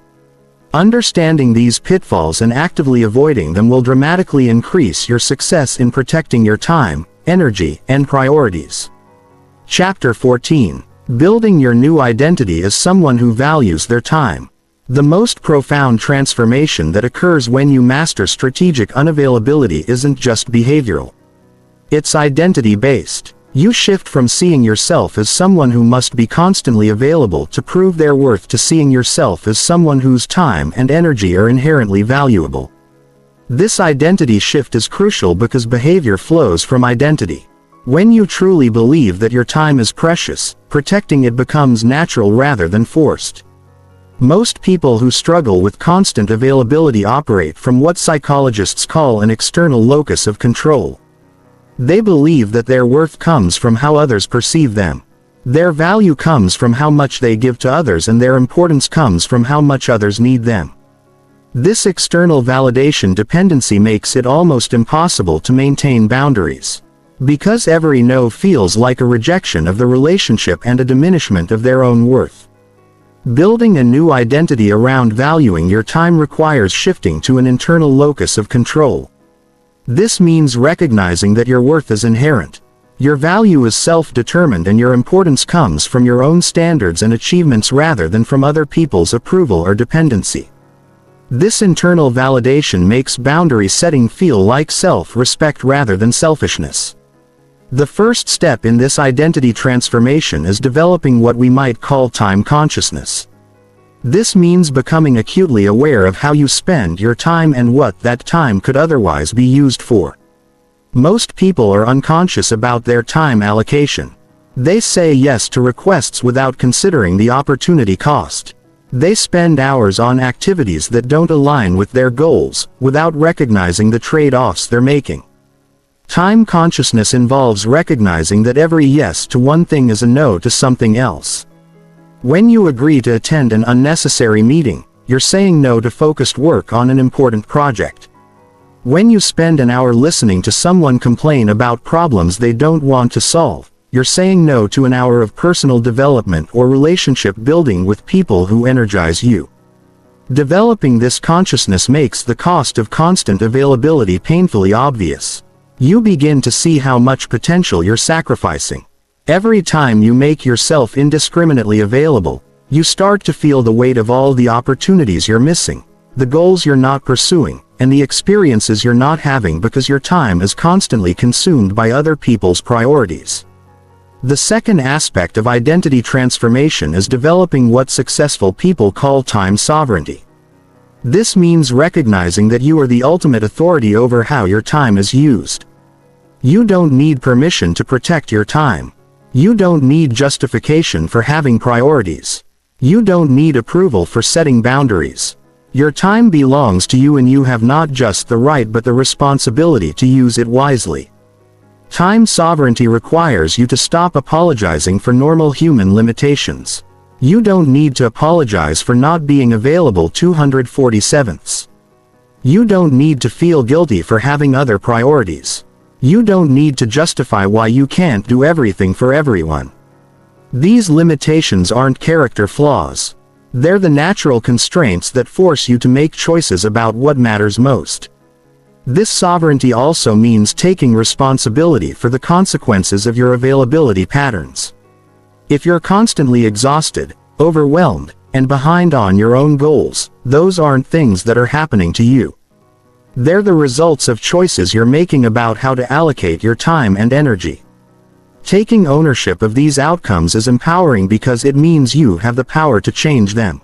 Understanding these pitfalls and actively avoiding them will dramatically increase your success in protecting your time, energy, and priorities. Chapter 14. Building your new identity as someone who values their time. The most profound transformation that occurs when you master strategic unavailability isn't just behavioral. It's identity-based. You shift from seeing yourself as someone who must be constantly available to prove their worth to seeing yourself as someone whose time and energy are inherently valuable. This identity shift is crucial because behavior flows from identity. When you truly believe that your time is precious, protecting it becomes natural rather than forced. Most people who struggle with constant availability operate from what psychologists call an external locus of control. They believe that their worth comes from how others perceive them. Their value comes from how much they give to others, and their importance comes from how much others need them. This external validation dependency makes it almost impossible to maintain boundaries. Because every no feels like a rejection of the relationship and a diminishment of their own worth. Building a new identity around valuing your time requires shifting to an internal locus of control. This means recognizing that your worth is inherent. Your value is self-determined, and your importance comes from your own standards and achievements rather than from other people's approval or dependency. This internal validation makes boundary setting feel like self-respect rather than selfishness. The first step in this identity transformation is developing what we might call time consciousness. This means becoming acutely aware of how you spend your time and what that time could otherwise be used for. Most people are unconscious about their time allocation. They say yes to requests without considering the opportunity cost. They spend hours on activities that don't align with their goals, without recognizing the trade-offs they're making. Time consciousness involves recognizing that every yes to one thing is a no to something else. When you agree to attend an unnecessary meeting, you're saying no to focused work on an important project. When you spend an hour listening to someone complain about problems they don't want to solve, you're saying no to an hour of personal development or relationship building with people who energize you. Developing this consciousness makes the cost of constant availability painfully obvious. You begin to see how much potential you're sacrificing. Every time you make yourself indiscriminately available, you start to feel the weight of all the opportunities you're missing, the goals you're not pursuing, and the experiences you're not having because your time is constantly consumed by other people's priorities. The second aspect of identity transformation is developing what successful people call time sovereignty. This means recognizing that you are the ultimate authority over how your time is used. You don't need permission to protect your time. You don't need justification for having priorities. You don't need approval for setting boundaries. Your time belongs to you, and you have not just the right but the responsibility to use it wisely. Time sovereignty requires you to stop apologizing for normal human limitations. You don't need to apologize for not being available 247ths. You don't need to feel guilty for having other priorities. You don't need to justify why you can't do everything for everyone. These limitations aren't character flaws. They're the natural constraints that force you to make choices about what matters most. This sovereignty also means taking responsibility for the consequences of your availability patterns. If you're constantly exhausted, overwhelmed, and behind on your own goals, those aren't things that are happening to you. They're the results of choices you're making about how to allocate your time and energy. Taking ownership of these outcomes is empowering because it means you have the power to change them.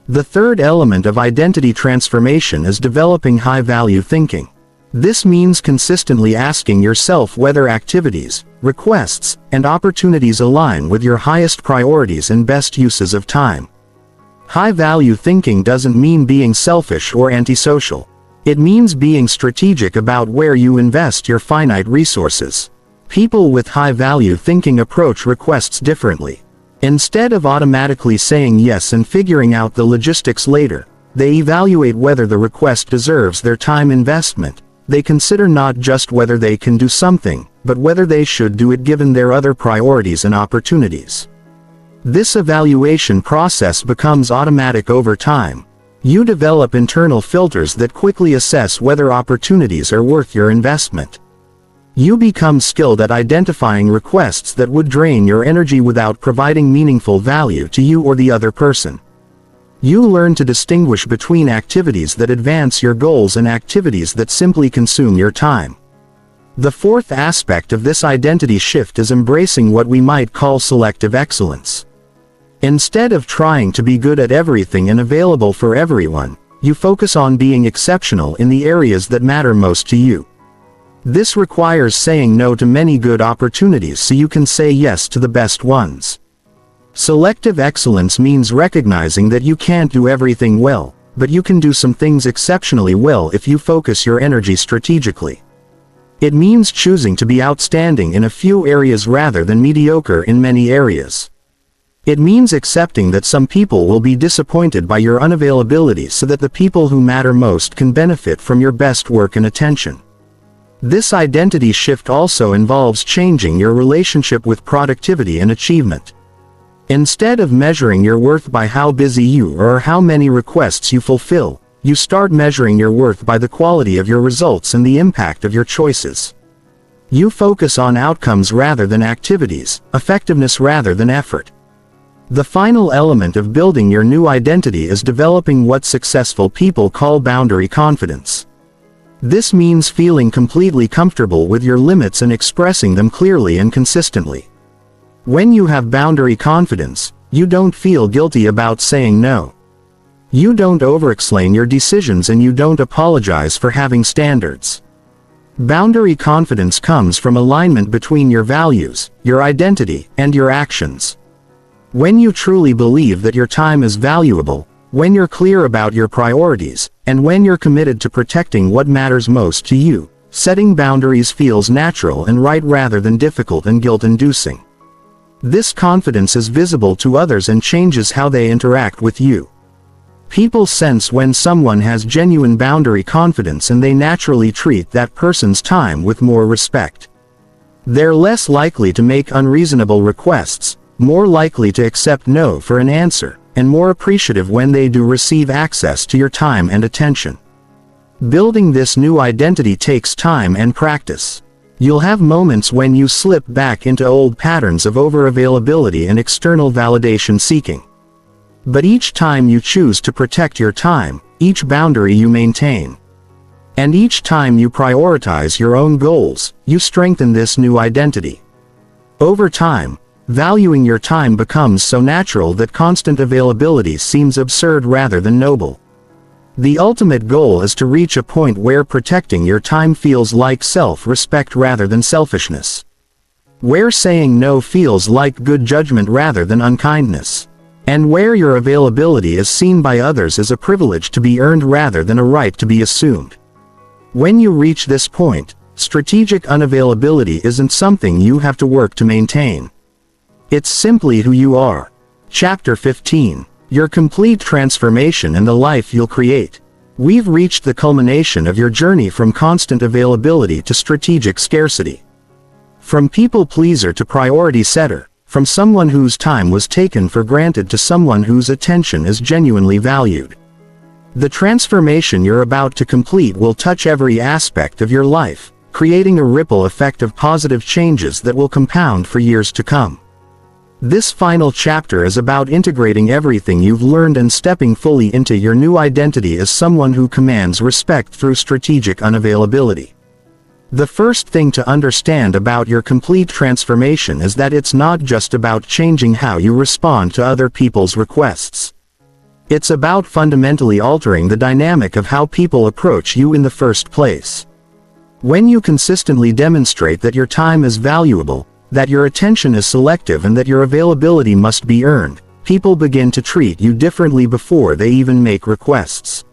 The third element of identity transformation is developing high-value thinking. This means consistently asking yourself whether activities, requests, and opportunities align with your highest priorities and best uses of time. High-value thinking doesn't mean being selfish or antisocial. It means being strategic about where you invest your finite resources. People with high-value thinking approach requests differently. Instead of automatically saying yes and figuring out the logistics later, they evaluate whether the request deserves their time investment. They consider not just whether they can do something, but whether they should do it given their other priorities and opportunities. This evaluation process becomes automatic over time. You develop internal filters that quickly assess whether opportunities are worth your investment. You become skilled at identifying requests that would drain your energy without providing meaningful value to you or the other person. You learn to distinguish between activities that advance your goals and activities that simply consume your time. The fourth aspect of this identity shift is embracing what we might call selective excellence. Instead of trying to be good at everything and available for everyone, you focus on being exceptional in the areas that matter most to you. This requires saying no to many good opportunities so you can say yes to the best ones. Selective excellence means recognizing that you can't do everything well, but you can do some things exceptionally well if you focus your energy strategically. It means choosing to be outstanding in a few areas rather than mediocre in many areas. It means accepting that some people will be disappointed by your unavailability so that the people who matter most can benefit from your best work and attention. This identity shift also involves changing your relationship with productivity and achievement. Instead of measuring your worth by how busy you are or how many requests you fulfill, you start measuring your worth by the quality of your results and the impact of your choices. You focus on outcomes rather than activities, effectiveness rather than effort. The final element of building your new identity is developing what successful people call boundary confidence. This means feeling completely comfortable with your limits and expressing them clearly and consistently. When you have boundary confidence, you don't feel guilty about saying no. You don't overexplain your decisions and you don't apologize for having standards. Boundary confidence comes from alignment between your values, your identity, and your actions. When you truly believe that your time is valuable, when you're clear about your priorities, and when you're committed to protecting what matters most to you, setting boundaries feels natural and right rather than difficult and guilt-inducing. This confidence is visible to others and changes how they interact with you. People sense when someone has genuine boundary confidence and they naturally treat that person's time with more respect. They're less likely to make unreasonable requests, more likely to accept no for an answer, and more appreciative when they do receive access to your time and attention. Building this new identity takes time and practice. You'll have moments when you slip back into old patterns of over-availability and external validation seeking. But each time you choose to protect your time, each boundary you maintain, and each time you prioritize your own goals, you strengthen this new identity. Over time, valuing your time becomes so natural that constant availability seems absurd rather than noble. The ultimate goal is to reach a point where protecting your time feels like self-respect rather than selfishness. Where saying no feels like good judgment rather than unkindness. And where your availability is seen by others as a privilege to be earned rather than a right to be assumed. When you reach this point, strategic unavailability isn't something you have to work to maintain. It's simply who you are. Chapter 15. Your complete transformation and the life you'll create. We've reached the culmination of your journey from constant availability to strategic scarcity. From people pleaser to priority setter, from someone whose time was taken for granted to someone whose attention is genuinely valued. The transformation you're about to complete will touch every aspect of your life, creating a ripple effect of positive changes that will compound for years to come. This final chapter is about integrating everything you've learned and stepping fully into your new identity as someone who commands respect through strategic unavailability. The first thing to understand about your complete transformation is that it's not just about changing how you respond to other people's requests. It's about fundamentally altering the dynamic of how people approach you in the first place. When you consistently demonstrate that your time is valuable, that your attention is selective and that your availability must be earned, people begin to treat you differently before they even make requests.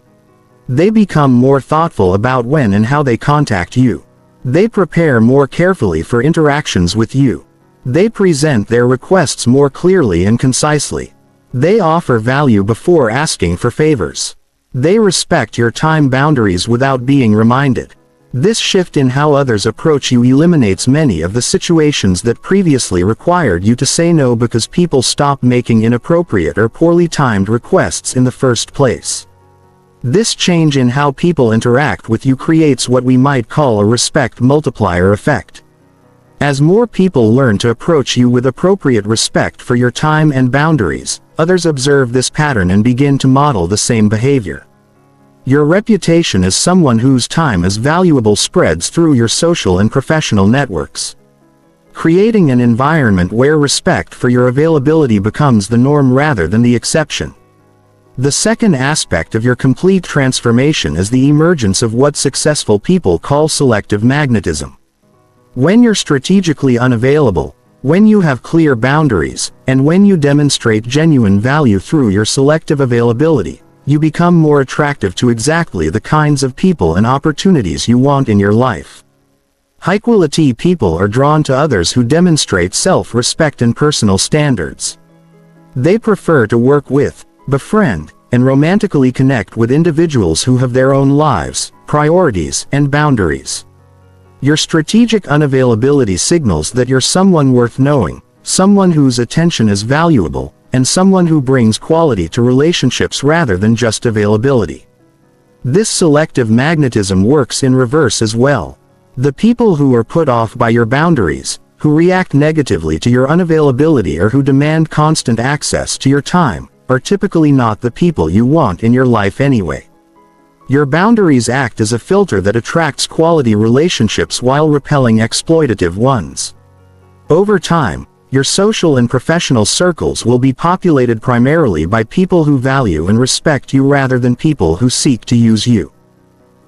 They become more thoughtful about when and how they contact you. They prepare more carefully for interactions with you. They present their requests more clearly and concisely. They offer value before asking for favors. They respect your time boundaries without being reminded. This shift in how others approach you eliminates many of the situations that previously required you to say no because people stopped making inappropriate or poorly timed requests in the first place. This change in how people interact with you creates what we might call a respect multiplier effect. As more people learn to approach you with appropriate respect for your time and boundaries, others observe this pattern and begin to model the same behavior. Your reputation as someone whose time is valuable spreads through your social and professional networks, creating an environment where respect for your availability becomes the norm rather than the exception. The second aspect of your complete transformation is the emergence of what successful people call selective magnetism. When you're strategically unavailable, when you have clear boundaries, and when you demonstrate genuine value through your selective availability, you become more attractive to exactly the kinds of people and opportunities you want in your life. High-quality people are drawn to others who demonstrate self-respect and personal standards. They prefer to work with, befriend, and romantically connect with individuals who have their own lives, priorities, and boundaries. Your strategic unavailability signals that you're someone worth knowing, someone whose attention is valuable, and someone who brings quality to relationships rather than just availability. This selective magnetism works in reverse as well. The people who are put off by your boundaries, who react negatively to your unavailability or who demand constant access to your time, are typically not the people you want in your life anyway. Your boundaries act as a filter that attracts quality relationships while repelling exploitative ones. Over time, your social and professional circles will be populated primarily by people who value and respect you rather than people who seek to use you.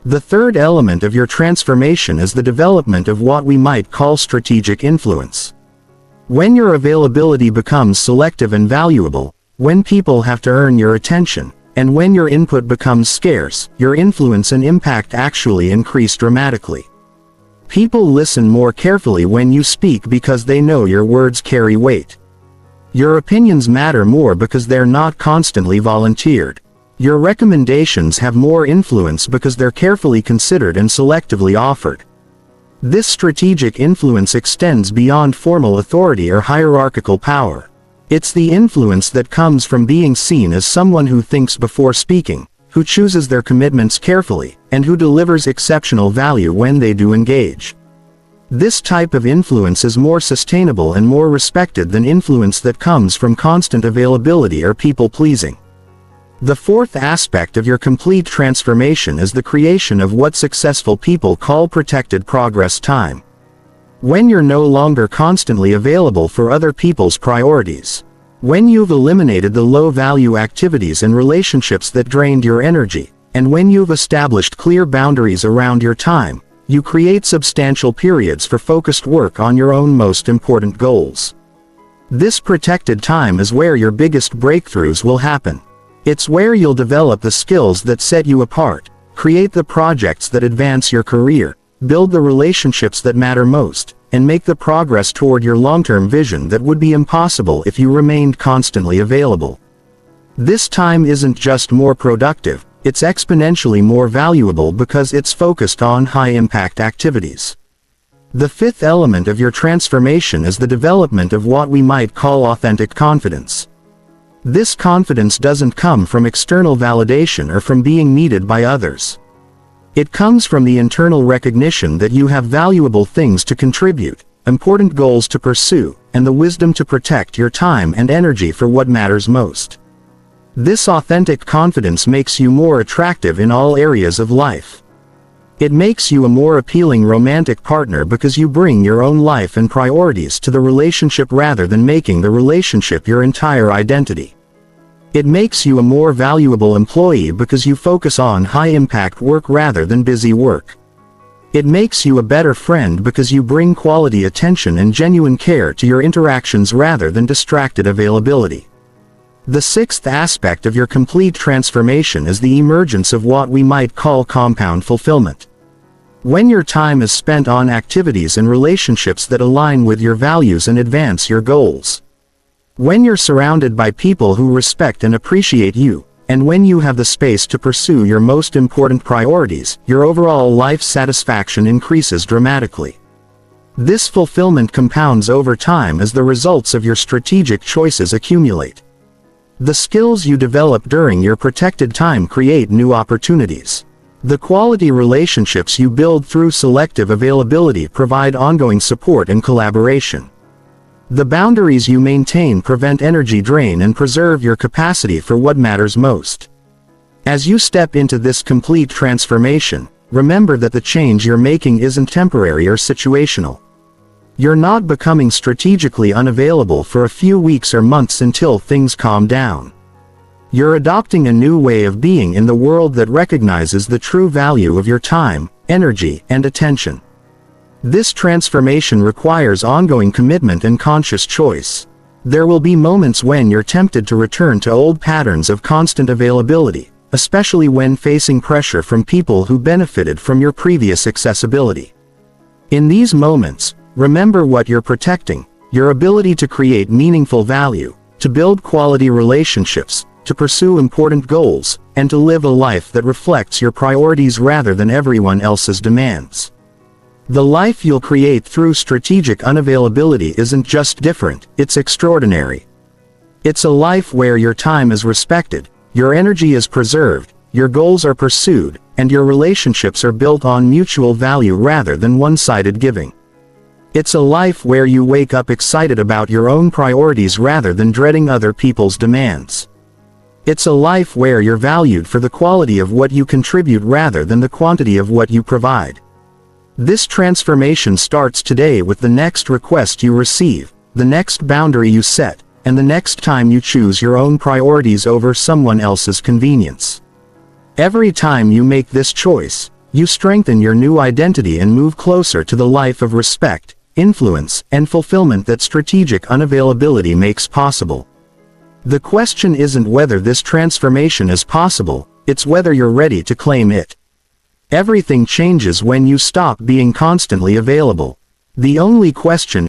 The third element of your transformation is the development of what we might call strategic influence. When your availability becomes selective and valuable, when people have to earn your attention, and when your input becomes scarce, your influence and impact actually increase dramatically. People listen more carefully when you speak because they know your words carry weight. Your opinions matter more because they're not constantly volunteered. Your recommendations have more influence because they're carefully considered and selectively offered. This strategic influence extends beyond formal authority or hierarchical power. It's the influence that comes from being seen as someone who thinks before speaking, who chooses their commitments carefully, and who delivers exceptional value when they do engage. This type of influence is more sustainable and more respected than influence that comes from constant availability or people-pleasing. The fourth aspect of your complete transformation is the creation of what successful people call protected progress time. When you're no longer constantly available for other people's priorities. When you've eliminated the low-value activities and relationships that drained your energy, and when you've established clear boundaries around your time, you create substantial periods for focused work on your own most important goals. This protected time is where your biggest breakthroughs will happen. It's where you'll develop the skills that set you apart, create the projects that advance your career, build the relationships that matter most, and make the progress toward your long-term vision that would be impossible if you remained constantly available. This time isn't just more productive, it's exponentially more valuable because it's focused on high-impact activities. The fifth element of your transformation is the development of what we might call authentic confidence. This confidence doesn't come from external validation or from being needed by others. It comes from the internal recognition that you have valuable things to contribute, important goals to pursue, and the wisdom to protect your time and energy for what matters most. This authentic confidence makes you more attractive in all areas of life. It makes you a more appealing romantic partner because you bring your own life and priorities to the relationship rather than making the relationship your entire identity. It makes you a more valuable employee because you focus on high-impact work rather than busy work. It makes you a better friend because you bring quality attention and genuine care to your interactions rather than distracted availability. The sixth aspect of your complete transformation is the emergence of what we might call compound fulfillment. When your time is spent on activities and relationships that align with your values and advance your goals. When you're surrounded by people who respect and appreciate you, and when you have the space to pursue your most important priorities, your overall life satisfaction increases dramatically. This fulfillment compounds over time as the results of your strategic choices accumulate. The skills you develop during your protected time create new opportunities. The quality relationships you build through selective availability provide ongoing support and collaboration. The boundaries you maintain prevent energy drain and preserve your capacity for what matters most. As you step into this complete transformation, remember that the change you're making isn't temporary or situational. You're not becoming strategically unavailable for a few weeks or months until things calm down. You're adopting a new way of being in the world that recognizes the true value of your time, energy, and attention. This transformation requires ongoing commitment and conscious choice. There will be moments when you're tempted to return to old patterns of constant availability, especially when facing pressure from people who benefited from your previous accessibility. In these moments, remember what you're protecting: your ability to create meaningful value, to build quality relationships, to pursue important goals, and to live a life that reflects your priorities rather than everyone else's demands. The life you'll create through strategic unavailability isn't just different, it's extraordinary. It's a life where your time is respected, your energy is preserved, your goals are pursued, and your relationships are built on mutual value rather than one-sided giving. It's a life where you wake up excited about your own priorities rather than dreading other people's demands. It's a life where you're valued for the quality of what you contribute rather than the quantity of what you provide. This transformation starts today with the next request you receive, the next boundary you set, and the next time you choose your own priorities over someone else's convenience. Every time you make this choice, you strengthen your new identity and move closer to the life of respect, influence, and fulfillment that strategic unavailability makes possible. The question isn't whether this transformation is possible, it's whether you're ready to claim it. Everything changes when you stop being constantly available. The only question